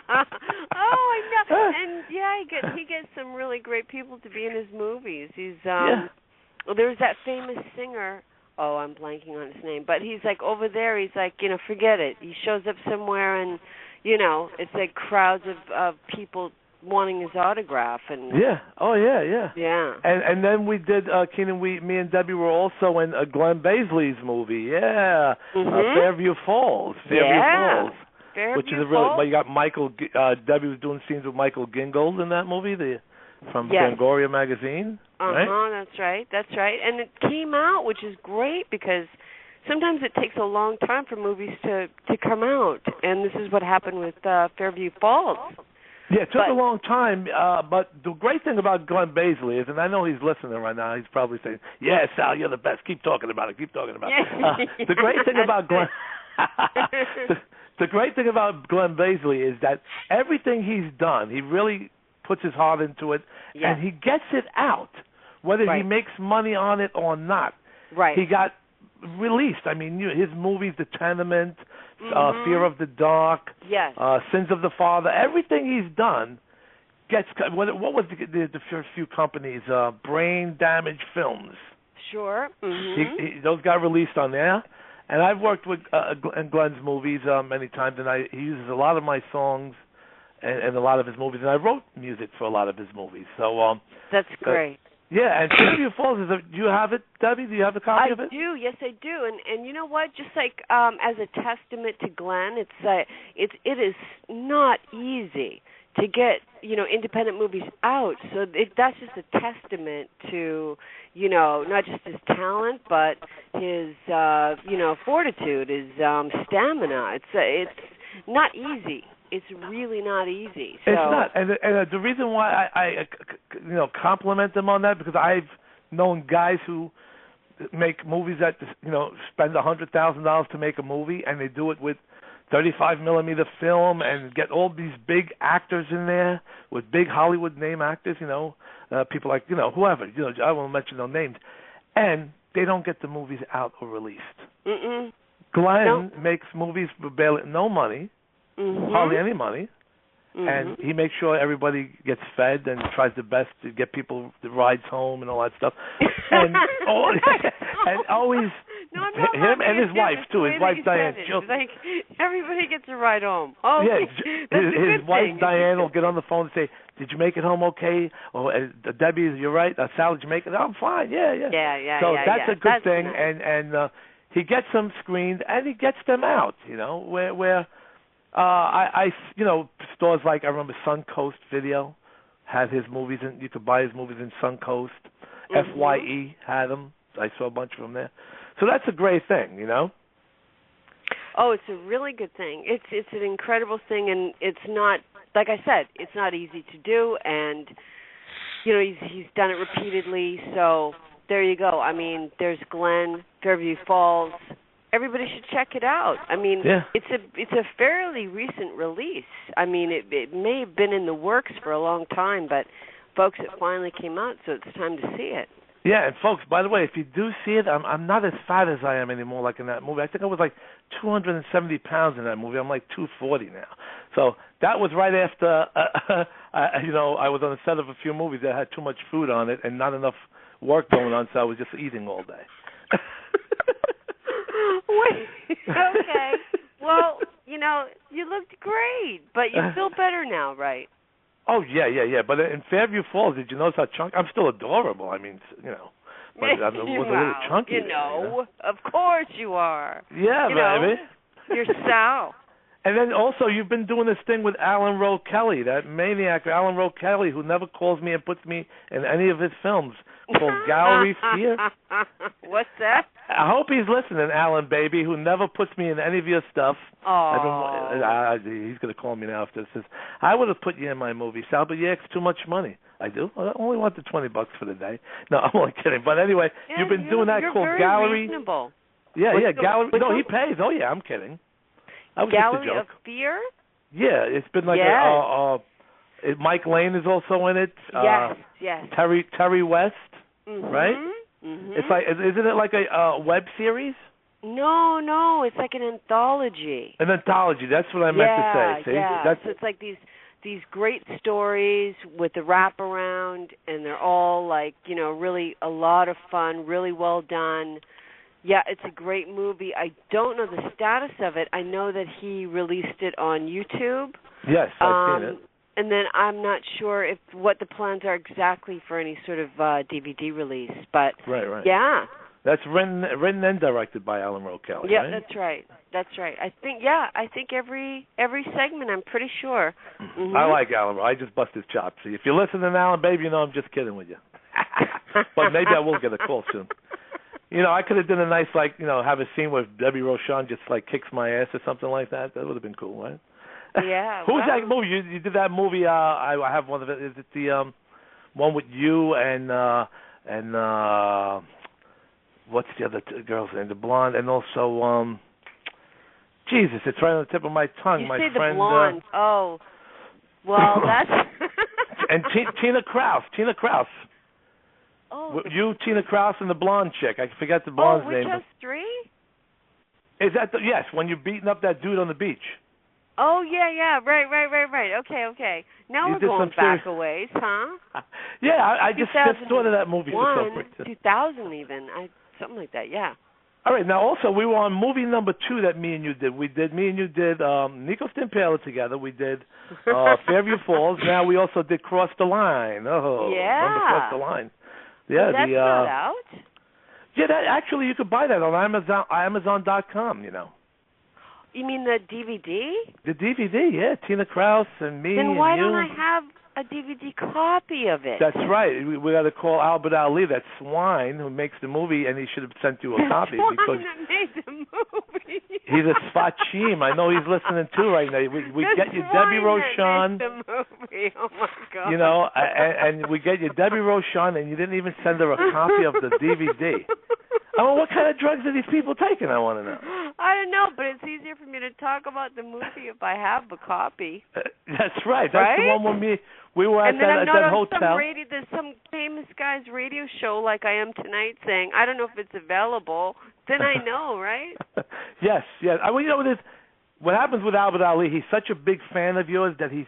D: I know. And yeah, he gets some really great people to be in his movies. He's well, there's that famous singer. Oh, I'm blanking on his name. But he's like over there, he's like, forget it. He shows up somewhere and, it's like crowds of people wanting his autograph. And
B: yeah. Oh, yeah.
D: Yeah.
B: And then we did, Keenan, me and Debbie were also in Glenn Baisley's movie. Yeah.
D: Mm-hmm.
B: Fairview Falls. Fairview Falls. which is a really. But you got Michael. Debbie was doing scenes with Michael Gingold in that movie, from Fangoria magazine.
D: Right? That's right. And it came out, which is great because sometimes it takes a long time for movies to come out, and this is what happened with Fairview Falls.
B: Yeah, it took a long time, but the great thing about Glenn Baisley is, and I know he's listening right now, he's probably saying, "Yeah, Sal, you're the best. Keep talking about it. Keep talking about it." The great thing about Glenn, the great thing about Glenn Baisley is that everything he's done, he really puts his heart into it, and he gets it out, whether he makes money on it or not.
D: Right.
B: He got released. I mean, his movies, The Tenement, Fear of the Dark, Sins of the Father, everything he's done gets. What was the first few companies? Brain Damage Films.
D: Sure.
B: Those got released on there, and I've worked with Glenn's movies many times, and he uses a lot of my songs and a lot of his movies, and I wrote music for a lot of his movies. So
D: that's great.
B: Yeah, and Fairview Falls do you have it, Debbie? Do you have a copy of it?
D: I do. Yes, I do. And you know what? Just like as a testament to Glenn, it is not easy to get independent movies out. So that's just a testament to not just his talent, but his fortitude, his stamina. It's not easy. It's really not easy. So.
B: It's not, and the reason why I compliment them on that, because I've known guys who make movies that spend $100,000 to make a movie, and they do it with 35 millimeter film and get all these big actors in there with big Hollywood name actors, people like whoever, I won't mention no names, and they don't get the movies out or released. Glenn makes movies for barely no money. Hardly any money, and he makes sure everybody gets fed and tries the best to get people the rides home and all that stuff. And always him and his wife too. His wife Diane.
D: Like everybody gets a ride home. Oh, yeah.
B: His wife Diane will get on the phone and say, "Did you make it home okay?" Or Debbie, you're right. Sal, did you make it? I'm fine. Yeah. So that's a good thing, nice. And he gets them screened and he gets them out. Where. Stores like, I remember Suncoast Video had his movies in. You could buy his movies in Suncoast. FYE had them. I saw a bunch of them there. So that's a great thing,
D: Oh, it's a really good thing. It's an incredible thing, and it's not, like I said, it's not easy to do, and he's done it repeatedly. So there you go. I mean, there's Glenn, Fairview Falls. Everybody should check it out. I mean, it's a fairly recent release. I mean, it may have been in the works for a long time, but folks, it finally came out, so it's time to see it.
B: Yeah, and folks, by the way, if you do see it, I'm not as fat as I am anymore, like in that movie. I think I was like 270 pounds in that movie. I'm like 240 now. So that was right after, I was on the set of a few movies that had too much food on it and not enough work going on, so I was just eating all day.
D: Wait, okay. Well, you looked great, but you feel better now, right?
B: Oh, yeah. But in Fairview Falls, did you notice how chunky? I'm still adorable. I mean, but I was a little chunky.
D: Of course you are.
B: Yeah, baby.
D: You're Sal.
B: And then also, you've been doing this thing with Alan Rowe Kelly, that maniac Alan Rowe Kelly, who never calls me and puts me in any of his films, called Gallery Fear.
D: What's that?
B: I hope he's listening, Alan, baby, who never puts me in any of your stuff.
D: Oh.
B: He's going to call me now after this. I would have put you in my movie, Sal, but you ask too much money. I do. I only want the $20 for the day. No, I'm only kidding. But anyway, you've been doing that called
D: very
B: Gallery.
D: Reasonable.
B: Yeah, Gallery. No, he pays. Oh, yeah, I'm kidding. That was
D: Gallery
B: just a joke.
D: of Fear?
B: Yeah, it's been like Mike Lane is also in it.
D: Yes.
B: Terry West, right?
D: Mm-hmm.
B: It's like, isn't it like a web series?
D: No, it's like an anthology.
B: An anthology. That's what I meant to say. See?
D: Yeah. So it's like these great stories with the wraparound, and they're all like really a lot of fun, really well done. Yeah, it's a great movie. I don't know the status of it. I know that he released it on YouTube.
B: Yes, I've seen it.
D: And then I'm not sure what the plans are exactly for any sort of DVD release. But
B: right.
D: Yeah.
B: That's written and directed by Alan Rochon.
D: Yeah,
B: right?
D: that's right. That's right. I think every segment, I'm pretty sure. Mm-hmm.
B: I like Alan. I just bust his chops. See, if you're listening, Alan, baby, you know I'm just kidding with you. But maybe I will get a call soon. I could have done a nice, have a scene where Debbie Rochon just kicks my ass or something like that. That would have been cool, right?
D: Yeah.
B: Who's that movie? You did that movie. I have one of it. Is it the one with you and what's the other girl's name? The blonde, and also Jesus, it's right on the tip of my tongue.
D: You
B: my
D: say
B: friend,
D: the blonde. Oh, well, that's.
B: And Tina Kraus.
D: Oh.
B: You, Tina Kraus, and the blonde chick. I forget the blonde's name.
D: Oh, Witch House 3?
B: Is that yes? When you're beating up that dude on the beach.
D: Oh, yeah. Right. Okay. Now we're going back a ways, huh?
B: Yeah, I just thought of that movie.
D: 2000 even. Something like that, yeah.
B: All right, now also we were on movie number 2 that me and you did. Me and you did Nico Timpone together. We did Fairview Falls. Now we also did Cross the Line. Oh,
D: yeah.
B: Remember Cross the Line? Yeah,
D: that's not out?
B: Yeah, actually you could buy that on Amazon.com,
D: You mean the DVD?
B: The DVD, yeah. Tina Kraus and me.
D: Then why
B: and you.
D: don't I have a DVD copy of it?
B: That's right. We got to call Albert Ali, that swine who makes the movie, and he should have sent you a copy.
D: Because that made the movie.
B: He's a Spachim. I know he's listening too right now. We get you Debbie Rochon.
D: The movie. Oh my God.
B: And we get you Debbie Rochon, and you didn't even send her a copy of the DVD. What kind of drugs are these people taking? I want to know.
D: I don't know, but it's easier for me to talk about the movie if I have the copy.
B: That's right. That's the one where we were at that hotel.
D: There's some famous guy's radio show like I am tonight saying, I don't know if it's available. Then I know, right?
B: Yes. What happens with Albert Ali, he's such a big fan of yours that he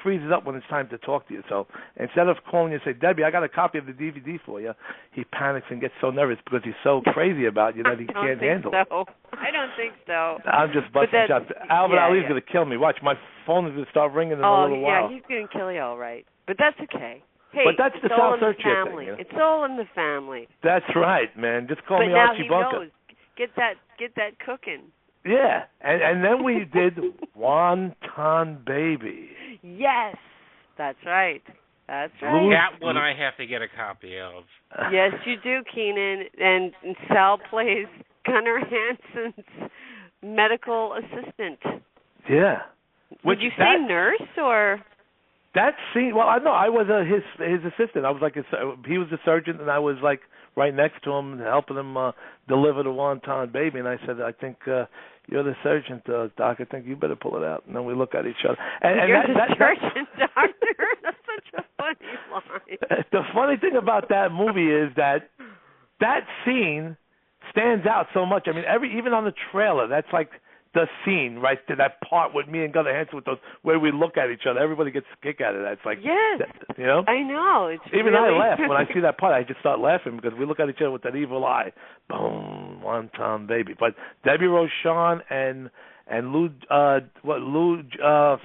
B: freezes up when it's time to talk to you. So instead of calling you and say, Debbie, I got a copy of the DVD for you, he panics and gets so nervous because he's so crazy about you that he can't handle it.
D: I don't think so.
B: I'm just busting chops. Albert Ali's going to kill me. Watch, my phone is going to start ringing in a little while.
D: Oh, yeah, he's going to kill you all right. But that's okay. Hey,
B: but that's the Sal Sirchia
D: thing.
B: You know?
D: It's all in the family.
B: That's right, man. Just call me Archie Bunker.
D: Knows. Get that cooking.
B: Yeah, and then we did Wonton Baby.
D: Yes, that's right. That's right.
F: That one I have to get a copy of.
D: Yes, you do, Keenan. And Sal plays Gunnar Hansen's medical assistant.
B: Yeah.
D: Would you say nurse or?
B: That scene. Well, I was his assistant. I was he was the surgeon, and I was right next to him, helping him deliver the Wonton Baby. And I said, I think you're the surgeon, Doc. I think you better pull it out. And then we look at each other. And
D: you're the surgeon, Doctor. That's such a funny line.
B: The funny thing about that movie is that scene stands out so much. I mean, even on the trailer, that's the scene, right? That part with me and Gunnar Hansen with those where we look at each other. Everybody gets a kick out of that. It's
D: yes, I know. It's
B: even
D: really...
B: I laugh when I see that part. I just start laughing because we look at each other with that evil eye. Boom, Wonton Baby. But Debbie Rochon and Lou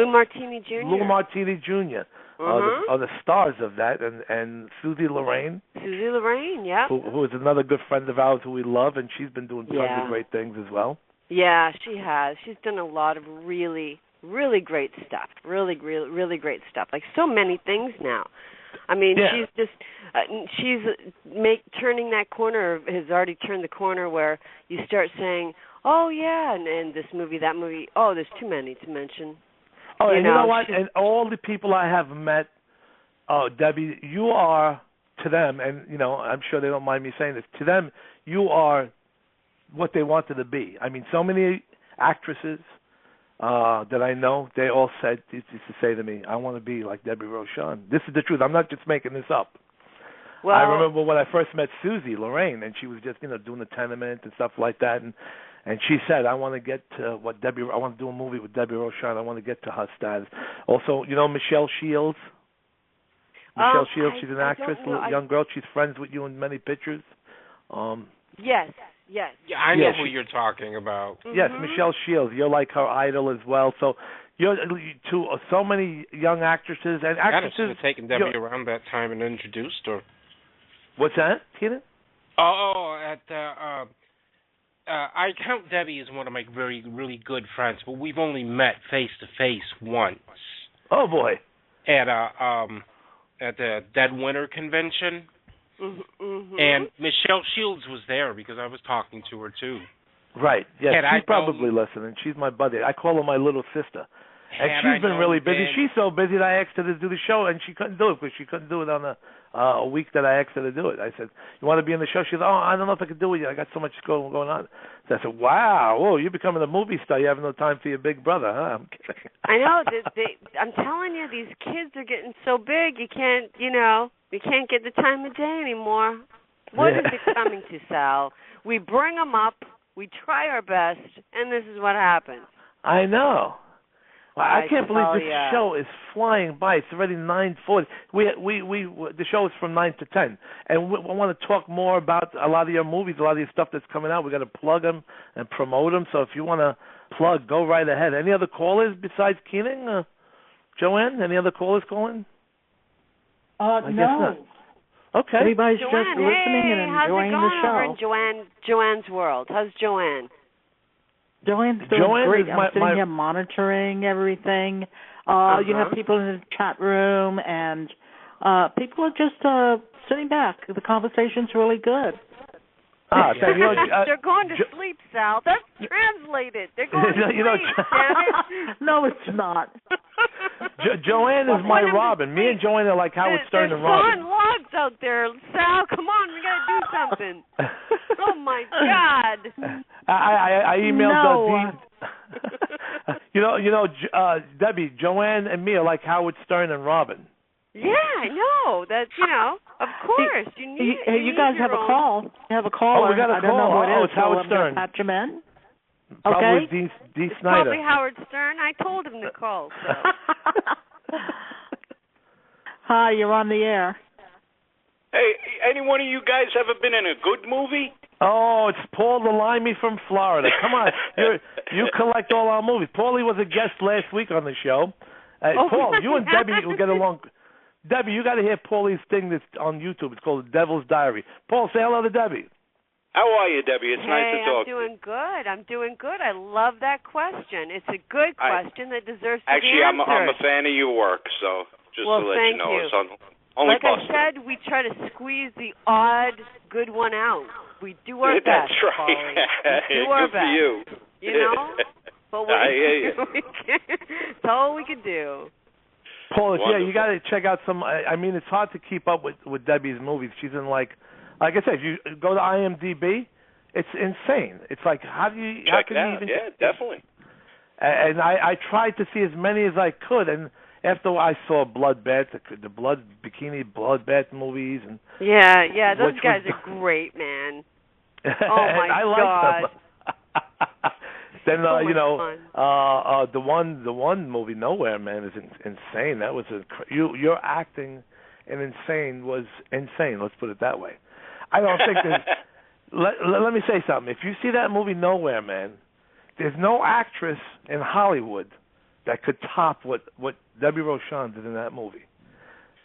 D: Martini Jr.
B: Lou Martini Jr. Are the stars of that, and Susie Lorraine.
D: Susie Lorraine, yeah.
B: Who is another good friend of ours who we love, and she's been doing tons of great things as well.
D: Yeah, she has. She's done a lot of really, really great stuff. Really great stuff. So many things now. I mean, she's just turning that corner. Has already turned the corner where you start saying, "Oh yeah," and this movie, that movie. Oh, there's too many to mention.
B: Oh, and you know what? And all the people I have met, Debbie, you are to them, and I'm sure they don't mind me saying this. To them, you are what they wanted to be. I mean, so many actresses that I know, they all used to say to me, I want to be like Debbie Rochon. This is the truth. I'm not just making this up. Well, I remember when I first met Susie Lorraine, and she was just, doing the Tenement and stuff like that, and she said, I want to get to I want to do a movie with Debbie Rochon. I want to get to her status. Also, Michelle Shields. Michelle Shields, she's an actress, young girl. She's friends with you in many pictures.
D: Yes.
F: Yeah, I know who you're talking about.
D: Mm-hmm.
B: Yes, Michelle Shields. You're like her idol as well. So you're to so many young actresses and actresses.
F: I should have taken Debbie around that time and introduced her.
B: What's that, Keenan?
F: at I count Debbie as one of my really good friends, but we've only met face to face once.
B: Oh boy!
F: At the Dead Winter convention, and Michelle Shields was there because I was talking to her too.
B: Right. Yeah, she's probably listening. She's my buddy. I call her my little sister. And she's been really busy. She's so busy that I asked her to do the show, and she couldn't do it because she couldn't do it on a week that I asked her to do it. I said, "You want to be in the show?" She said, "Oh, I don't know if I can do it yet. I got so much going on." So I said, "Wow, whoa, you're becoming a movie star. You have no time for your big brother, huh?" I'm kidding.
D: I know. I'm telling you, these kids are getting so big. You can't get the time of day anymore. What is it coming to, Sal? We bring them up, we try our best, and this is what happens.
B: I know. Well, I can't believe this show is flying by. It's already 9:40. The show is from 9 to 10, and we want to talk more about a lot of your movies, a lot of your stuff that's coming out. We got to plug them and promote them. So if you want to plug, go right ahead. Any other callers besides Keenan? Joanne? Any other callers calling?
C: No.
B: Guess not. Okay.
C: Everybody's
D: Joanne,
C: just listening and enjoying the show.
D: How's it going over in Joanne's world? How's Joanne?
C: Joanne's doing great. I'm sitting here monitoring everything. You have people in the chat room, and people are just sitting back. The conversation's really good.
D: They're going to sleep, Sal. That's translated. They're going to sleep, damn it.
C: No, it's not.
B: Joanne is my Robin. Me and Joanne are like Howard Stern and Robin.
D: There's logs out there. Sal, come on. We got to do something. Oh, my God.
B: I emailed Debbie, Joanne and me are like Howard Stern and Robin.
D: Yeah, I know. That's, of course.
C: You guys have a call. You have a caller.
B: Oh, we got a call.
C: I don't know who it is.
B: It's Howard Stern.
C: Patch him in.
B: Probably
C: Okay.
B: D. Snider.
D: Probably Howard Stern. I told him to call. So.
C: Hi, you're on the air.
G: Hey, any one of you guys ever been in a good movie?
B: Oh, it's Paul the Limey from Florida. Come on. You collect all our movies. Paulie was a guest last week on the show. Paul, you and Debbie will get along. Debbie, you got to hear Paulie's thing that's on YouTube. It's called The Devil's Diary. Paul, say hello to Debbie.
G: How are you, Debbie? It's nice to talk.
D: I'm doing good. I love that question. It's a good question that deserves to be answered.
G: Actually, I'm a fan of your work, so just to let you know.
D: You.
G: It's only
D: like possible. I said, we try to squeeze the odd good one out. We do our best.
G: That's right.
D: We do our
G: good
D: best.
G: For you.
D: You know? But
G: I hear you.
D: That's all we can do.
B: Paul, you got to check out some. I mean, it's hard to keep up with Debbie's movies. She's in like I said, if you go to IMDb, it's insane. It's like how can you even?
G: Yeah, definitely.
B: And I tried to see as many as I could, and after I saw Bloodbath, the Bikini Bloodbath movies, and
D: those guys are great, man. Oh my
B: I
D: God.
B: Like them. Then the one movie Nowhere Man is insane. That was your acting in Insane was insane. Let's put it that way. I don't think there's. let me say something. If you see that movie Nowhere Man, there's no actress in Hollywood that could top what Debbie Rochon did in that movie.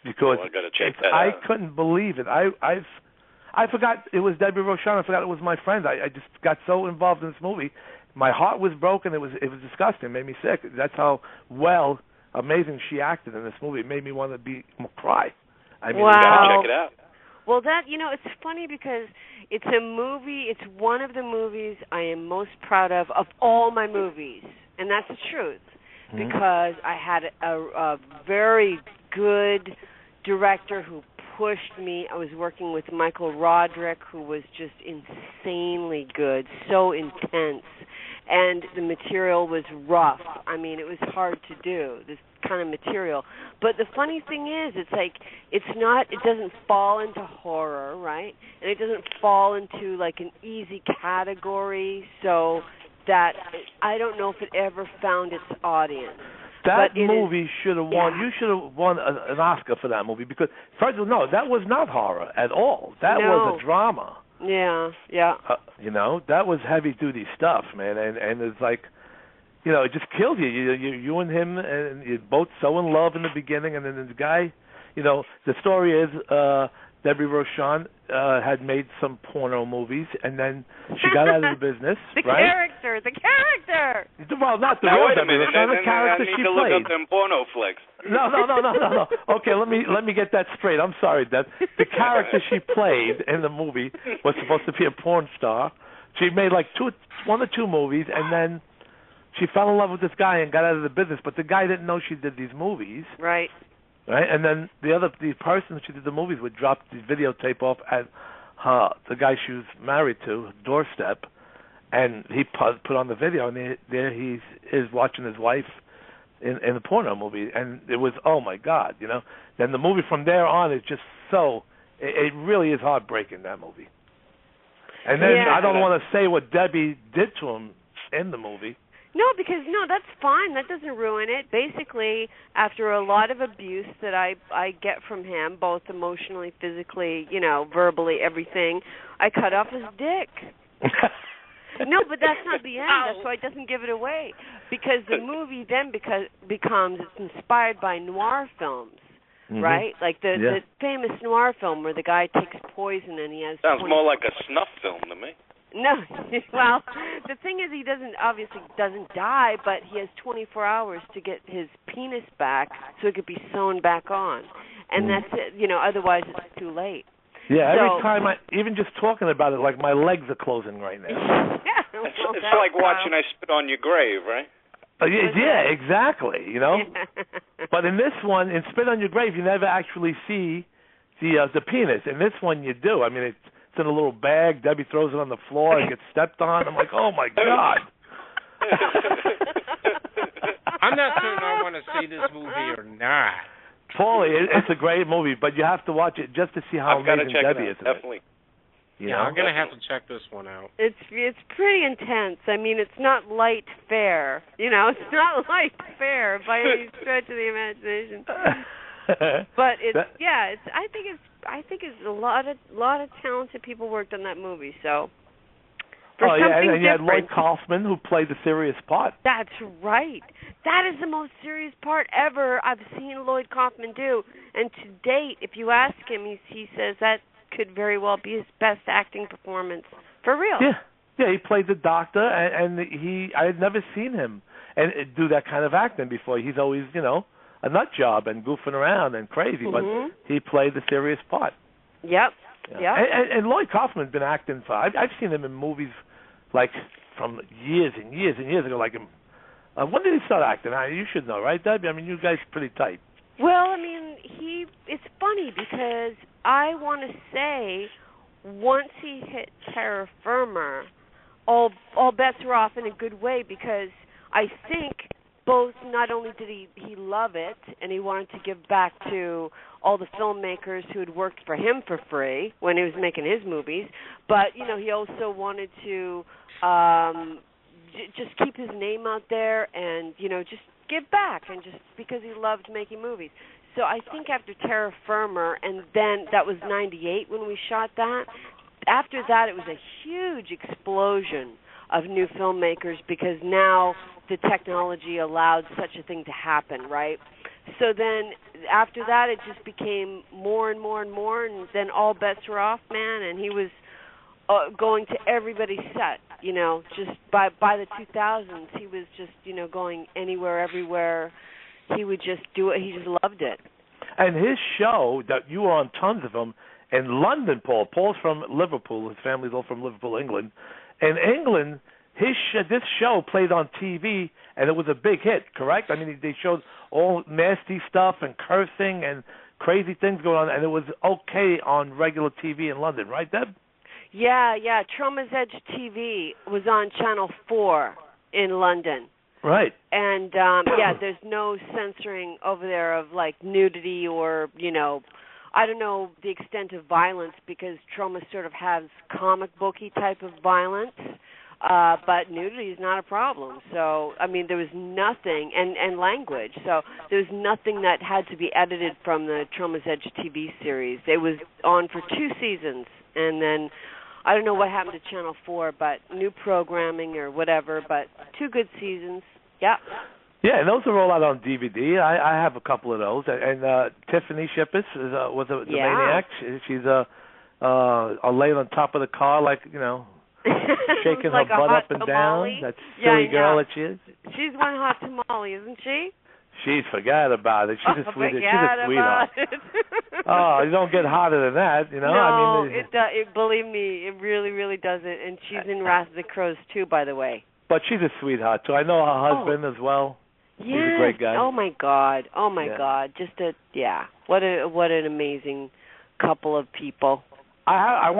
B: Because
G: I gotta check that
B: I
G: out.
B: couldn't believe it. I forgot it was Debbie Rochon. I forgot it was my friend. I just got so involved in this movie. My heart was broken. It was disgusting. It made me sick. That's how amazing she acted in this movie. It made me want to cry. I mean,
D: wow.
G: You gotta check it out.
D: Well, it's funny because it's a movie. It's one of the movies I am most proud of all my movies, and that's the truth. Mm-hmm. Because I had a very good director who pushed me. I was working with Michael Roderick, who was just insanely good, so intense. And the material was rough. I mean, it was hard to do, this kind of material. But the funny thing is, it doesn't fall into horror, right? And it doesn't fall into like an easy category, so that I don't know if it ever found its audience.
B: That movie should have won. Yeah. You should have won an Oscar for that movie because, first of all, no, that was not horror at all. That was a drama.
D: Yeah.
B: That was heavy-duty stuff, man. And it's like, it just kills you. You and him, and you're both so in love in the beginning, and then the guy, the story is Debbie Rochon had made some porno movies, and then she got out of the business.
D: The
B: right?
D: character.
B: Well, not the
G: now,
B: real
G: wait a
B: Debbie.
G: minute.
B: The character
G: I need
B: she
G: to
B: played.
G: look up them porno flicks.
B: No. Okay, let me get that straight. I'm sorry, Deb. The character she played in the movie was supposed to be a porn star. She made like one or two movies, and then she fell in love with this guy and got out of the business. But the guy didn't know she did these movies.
D: Right.
B: Right, and then the person she did the movies with dropped the videotape off at the guy she was married to doorstep, and he put on the video, and there he is watching his wife in the porno movie, and it was, oh my God, you know. Then the movie from there on is just so it really is heartbreaking, that movie. And then I don't want to say what Debbie did to him in the movie.
D: No, because that's fine. That doesn't ruin it. Basically, after a lot of abuse that I get from him, both emotionally, physically, verbally, everything, I cut off his dick. No, but that's not the end. That's why it doesn't give it away. Because the movie then becomes it's inspired by noir films, right? Like the famous noir film where the guy takes poison and he has...
G: Sounds more like a snuff film to me.
D: No, well, the thing is he obviously doesn't die, but he has 24 hours to get his penis back so it could be sewn back on. And that's it, otherwise it's too late.
B: Yeah, every time even just talking about it, like my legs are closing right now.
G: It's like watching I Spit on Your Grave, right?
B: Yeah, exactly, But in this one, in Spit on Your Grave, you never actually see the penis. In this one, you do. I mean, it's in a little bag. Debbie throws it on the floor and gets stepped on. I'm like, oh, my God.
F: I'm not certain I want to see this movie or not.
B: Paulie, it's a great movie, but you have to watch it just to see how amazing Debbie is.
G: Definitely.
F: I'm going to have to check this one out.
D: It's pretty intense. I mean, it's not light fare. It's not light fare by any stretch of the imagination. But I think it's a lot of talented people worked on that movie. So
B: and you had Lloyd Kaufman who played the serious part.
D: That's right. That is the most serious part ever I've seen Lloyd Kaufman do. And to date, if you ask him, he says that could very well be his best acting performance for real.
B: Yeah, he played the doctor, and I had never seen him and do that kind of acting before. He's always a nut job and goofing around and crazy, but he played the serious part.
D: Yep.
B: And Lloyd Kaufman's been acting for. I've seen him in movies like from years and years and years ago. Like when did he start acting? You should know, right, Debbie? I mean, you guys are pretty tight.
D: Well, I mean, it's funny because I want to say once he hit Terra Firma, all bets were off in a good way because I think both not only did he love it and he wanted to give back to all the filmmakers who had worked for him for free when he was making his movies, but he also wanted to just keep his name out there and just give back and just because he loved making movies. So I think after Terra Firma, and then that was 98 when we shot that, after that it was a huge explosion of new filmmakers because now the technology allowed such a thing to happen, right? So then after that it just became more and more and more, and then all bets were off, man, and he was going to everybody's set, just by the 2000s he was just, going anywhere, everywhere. He would just do it. He just loved it. And
B: his show, that you were on tons of them, in London, Paul's from Liverpool. His family's all from Liverpool, England. In England, this show played on TV, and it was a big hit, correct? I mean, they showed all nasty stuff and cursing and crazy things going on, and it was okay on regular TV in London, right, Deb? Yeah.
D: Trauma's Edge TV was on Channel 4 in London.
B: Right.
D: And, there's no censoring over there of, like, nudity or, I don't know the extent of violence because Trauma sort of has comic booky type of violence, but nudity is not a problem. So, I mean, there was nothing, and language, so there was nothing that had to be edited from the Trauma's Edge TV series. It was on for 2 seasons, and then I don't know what happened to Channel 4, but new programming or whatever, but 2 good seasons. Yeah.
B: Yeah, and those are all out on DVD. I have a couple of those. And Tiffany Shipis was the maniac. She's are laying on top of the car, like, shaking
D: like
B: her butt up and
D: tamale.
B: down. That silly girl that she is.
D: She's one hot tamale, isn't she?
B: She's forgot about it. She's a sweetheart.
D: She's a sweetheart.
B: Oh, you don't get hotter than that,
D: No, I mean, it believe me, it really, really doesn't. And she's in Wrath of the Crows too, by the way.
B: But she's a sweetheart too. I know her husband as well.
D: Yes.
B: He's a great guy.
D: Oh my God. God. Just what an amazing couple of people.
B: I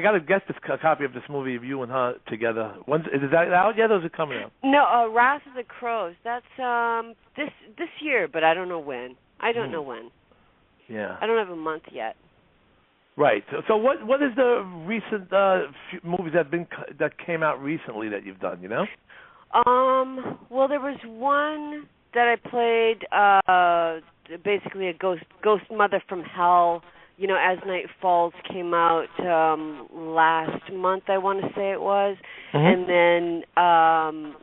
B: got to get this copy of this movie of you and her together. Is that out yet, or is it coming out?
D: No, Wrath of the Crows. That's this year, but I don't know when. I don't know when.
B: Yeah.
D: I don't have a month yet.
B: Right. So what is the recent movies that came out recently that you've done?
D: Well, there was one that I played, basically a ghost mother from hell. As Night Falls came out last month, I want to say it was. And then,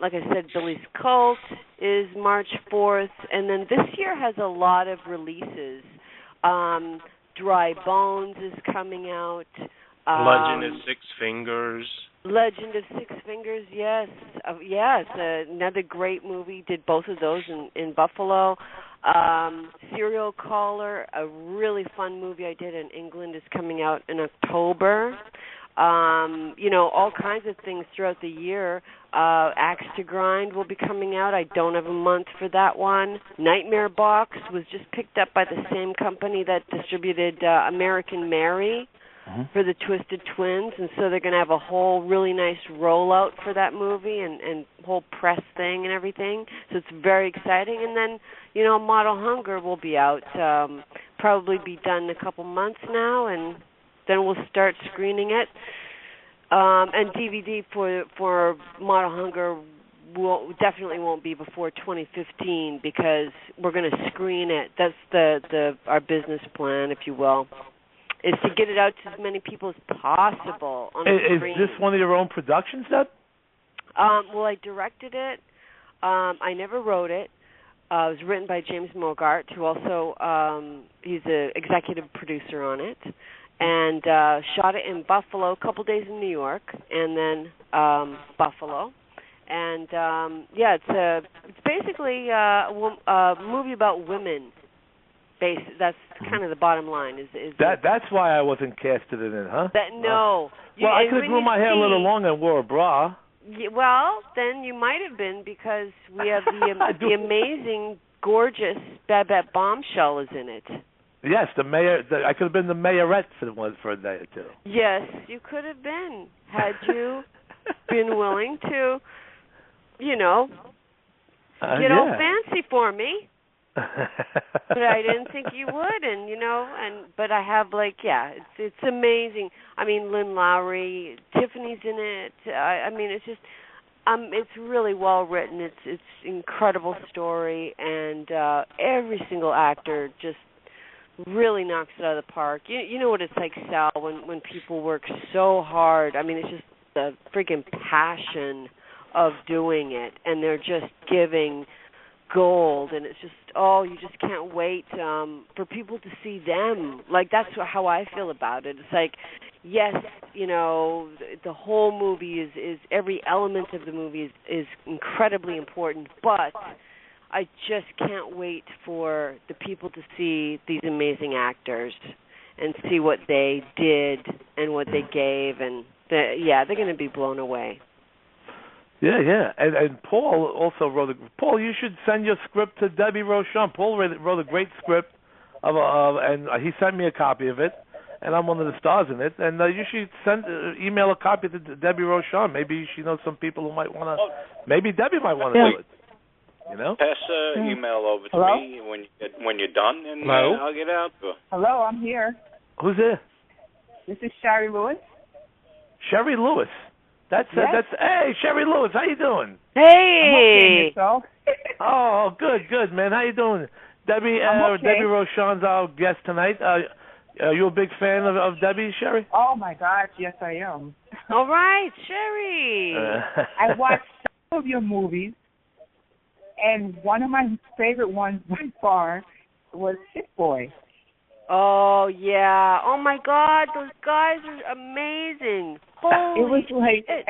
D: like I said, Billy's Cult is March 4th. And then this year has a lot of releases. Dry Bones is coming out.
F: Legend of Six Fingers.
D: Legend of Six Fingers, yes. Yes, another great movie. Did both of those in Buffalo. Serial Caller, a really fun movie I did in England, is coming out in October. All kinds of things throughout the year. Axe to Grind will be coming out. I don't have a month for that one. Nightmare Box was just picked up by the same company that distributed American Mary for the Twisted Twins, and so they're going to have a whole really nice rollout for that movie and whole press thing and everything. So it's very exciting. And then, Model Hunger will be out, probably be done in a couple months now, and then we'll start screening it. And DVD for Model Hunger definitely won't be before 2015 because we're going to screen it. That's our business plan, if you will, is to get it out to as many people as possible on the screen.
B: Is this one of your own productions, then?
D: Well, I directed it. I never wrote it. It was written by James Mogart, who also he's an executive producer on it. And shot it in Buffalo, a couple days in New York, and then Buffalo. And it's basically a movie about women. That's kind of the bottom line.
B: That's why I wasn't casted in it, huh?
D: No.
B: I could have grew my hair a little longer and wore a bra.
D: Well, then you might have been, because we have the amazing, gorgeous Babette Bombshell is in it.
B: Yes, the mayor. I could have been the mayorette for a day or two.
D: Yes, you could have been, had you been willing to, get all fancy for me. But I didn't think you would, but I have it's amazing. I mean, Lynn Lowry, Tiffany's in it. It's just, it's really well written. It's incredible story, and every single actor just really knocks it out of the park. You know what it's like, Sal, when people work so hard. It's just the freaking passion of doing it, and they're just giving gold, and it's just, you just can't wait for people to see them. That's how I feel about it. It's like, yes, the whole movie is every element of the movie is incredibly important, but I just can't wait for the people to see these amazing actors and see what they did and what they gave, and they're going to be blown away.
B: Yeah. And Paul also wrote Paul, you should send your script to Debbie Rochon. Paul wrote a great script and he sent me a copy of it, and I'm one of the stars in it. And you should email a copy to Debbie Rochon. Maybe she knows some people who might want to. Maybe Debbie might want to do it.
G: Pass email over to me when you're done, and I'll get out to her.
H: Hello, I'm here.
B: Who's there?
H: This is Sherry Lewis.
B: Sherry Lewis. That's hey, Sherry Lewis, how you doing?
D: Hey.
H: I'm okay,
B: oh, good, man. How you doing? Debbie Rochon's our guest tonight. Are you a big fan of Debbie, Sherry?
H: Oh my gosh, yes I am.
D: All right, Sherry.
H: I watched some of your movies, and one of my favorite ones by far was Shit Boy.
D: Oh yeah. Oh my God, those guys are amazing. Holy
H: It was like,
D: shit.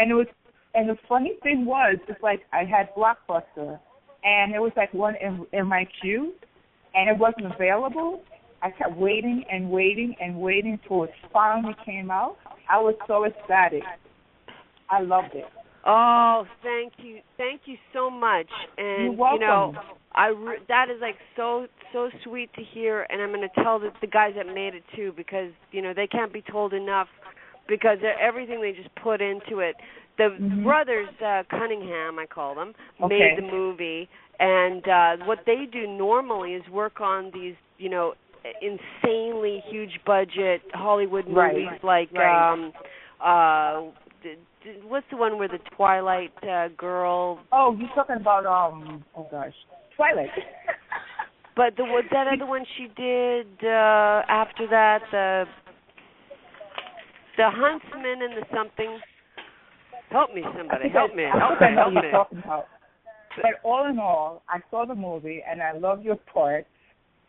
H: and the funny thing was, it's like I had Blockbuster, and there was like one in my queue, and it wasn't available. I kept waiting and waiting and waiting until it finally came out. I was so ecstatic. I loved it.
D: Oh, thank you so much. And
H: You're welcome.
D: you know, that is like so sweet to hear, and I'm going to tell the guys that made it too, because you know they can't be told enough, because everything they just put into it. The brothers Cunningham, I call them, made the movie, and what they do normally is work on these, you know, insanely huge budget Hollywood movies like what's the one where the Twilight girl?
H: Oh, you're talking about oh gosh, Twilight.
D: But that other one she did after that, the Huntsman and the something. Help me, somebody. Help me.
H: Talking about. But all in all, I saw the movie and I love your part.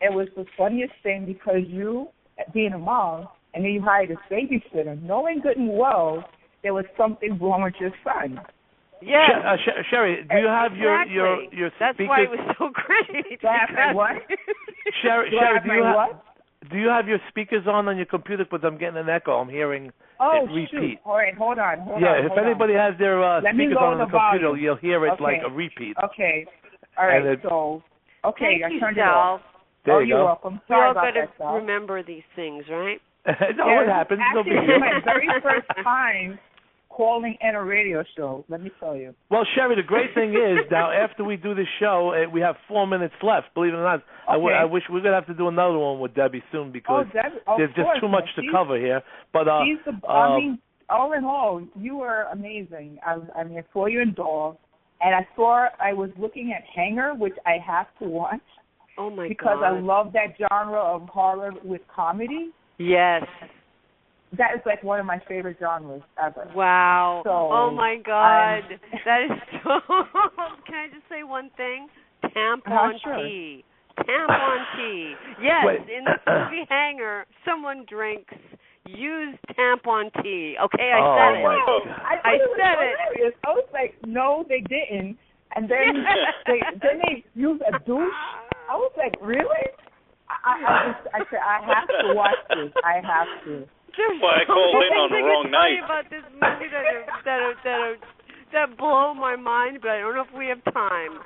H: It was the funniest thing because you, being a mom, and then you hired a babysitter, knowing good and well there was something wrong with your son.
B: Yeah. Sherry, do you have your speakers?
D: That's why it was so great.
H: What?
B: Sherry, do you have your speakers on your computer? Because I'm getting an echo. I'm hearing it repeat.
H: Shoot. All right, hold on.
B: If anybody has their speakers on the computer, you'll hear it like a repeat.
H: Okay. All right.
D: Thank
H: I turned
D: you,
H: it off.
B: There you
H: you're
B: go.
H: welcome.
D: We
H: Sorry
D: all
H: about
D: got
H: that,
D: to remember these things, right?
B: It happens.
H: Actually, it's my very first time calling in a radio show, let me tell you.
B: Well, Sherry, the great thing is, now after we do this show, we have 4 minutes left, believe it or not.
H: Okay.
B: I wish we're going to have to do another one with Debbie soon because there's just too much to cover here. But
H: I mean, all in all, you were amazing. I saw you in Dog, and I was looking at Hanger, which I have to watch.
D: Oh, my God.
H: Because I love that genre of horror with comedy.
D: Yes.
H: That is like one of my favorite genres ever.
D: Wow.
H: So,
D: oh, my God. That is so... Can I just say one thing? Tampon tea. Tampon tea. Yes, in the movie Hanger, someone drinks used tampon tea. Okay, I said it. I said it.
H: I was like, no, they didn't. And then they used a douche. I was like, really? I said, I have to watch this. I have to.
G: Well, I called in on the wrong night.
D: About this movie that blow my mind, but I don't know if we have time.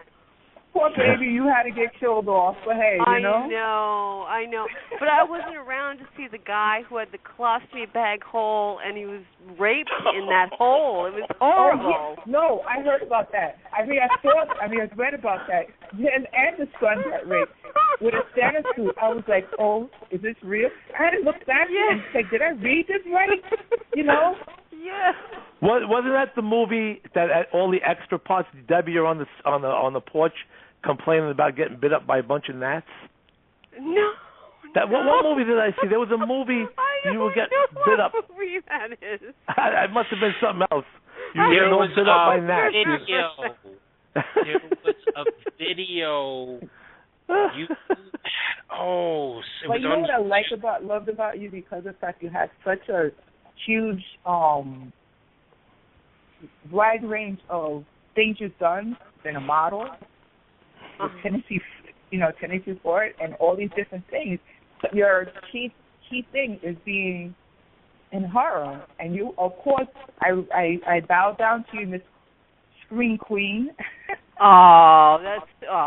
H: Poor baby, you had to get killed off, but hey, you know.
D: I know. But I wasn't around to see the guy who had the colostomy bag hole and he was raped in that hole. It was horrible.
H: No, I heard about that. I read about that. And the son got raped with a Santa suit. I was like, oh, is this real? I had to look back and say, did I read this right? You know?
D: Yeah.
B: Wasn't that the movie that all the extra parts? Debbie, you're on the porch complaining about getting bit up by a bunch of gnats.
D: No.
B: What movie did I see? There was a movie you were getting bit up.
D: What movie that is?
B: It must have been something else. You were getting bit up by gnats.
F: There was a video.
H: But you know what I loved about you because of the fact you had such a huge wide range of things you've done, been a model, with Tennessee Fort, and all these different things. But your key thing is being in horror, and you, of course, I bow down to you, Miss Screen Queen.
D: That's sweet.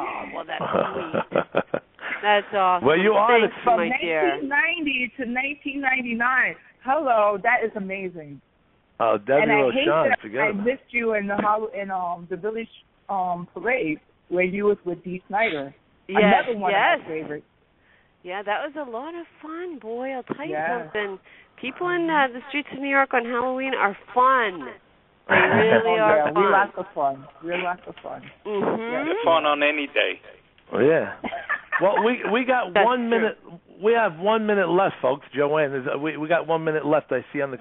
D: That's awesome.
B: Well, you are
H: from 1990 to 1999. Hello, that is amazing.
B: Oh, Debbie Rochon,
H: I missed you in the Village Parade where you was with Dee Snider.
D: Yes,
H: another one of my favorites.
D: Yeah, that was a lot of fun, boy. I'll tell you something. People in the streets of New York on Halloween are fun. They really are fun.
H: We're lots of fun.
D: Mm-hmm.
G: It's fun on any day.
B: Oh, yeah. Well, we got 1 minute. We have 1 minute left, folks. Joanne, we got 1 minute left. I see on the.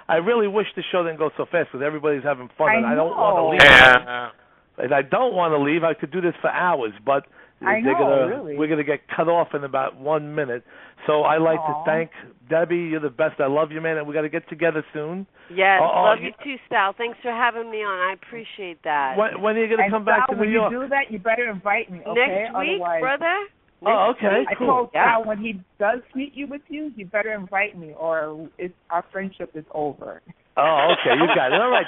B: I really wish the show didn't go so fast because everybody's having fun, and I don't want to leave.
F: Yeah.
B: If I don't want to leave, I could do this for hours. But
H: I know, really.
B: We're gonna get cut off in about 1 minute. So I like to thank Debbie. You're the best. I love you, man, and we got to get together soon.
D: Yes, love you too, Sal. Thanks for having me on. I appreciate that.
B: When are you gonna come back to New York?
H: When you do that, you better invite me. Okay?
D: Next week,
H: Otherwise,
D: brother.
B: Okay,
H: I told Sal when he does meet you with you, you better invite me, or our friendship is over.
B: Oh, okay, you got it. All right,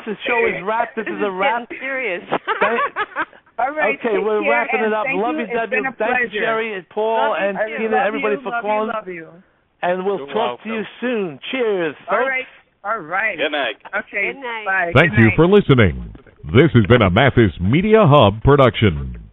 B: this show is wrapped. This is a wrap.
D: Serious.
H: All right.
B: Okay, we're wrapping it up.
H: Love
B: you, Debbie.
H: Thank
B: you, Sherry, and Paul, and Tina, everybody for calling.
H: Love you.
B: And we'll talk to you soon. Cheers, folks.
H: All right.
G: Good night.
H: Okay.
D: Good night.
H: Bye.
A: Thank you for listening. This has been a Mathis Media Hub production.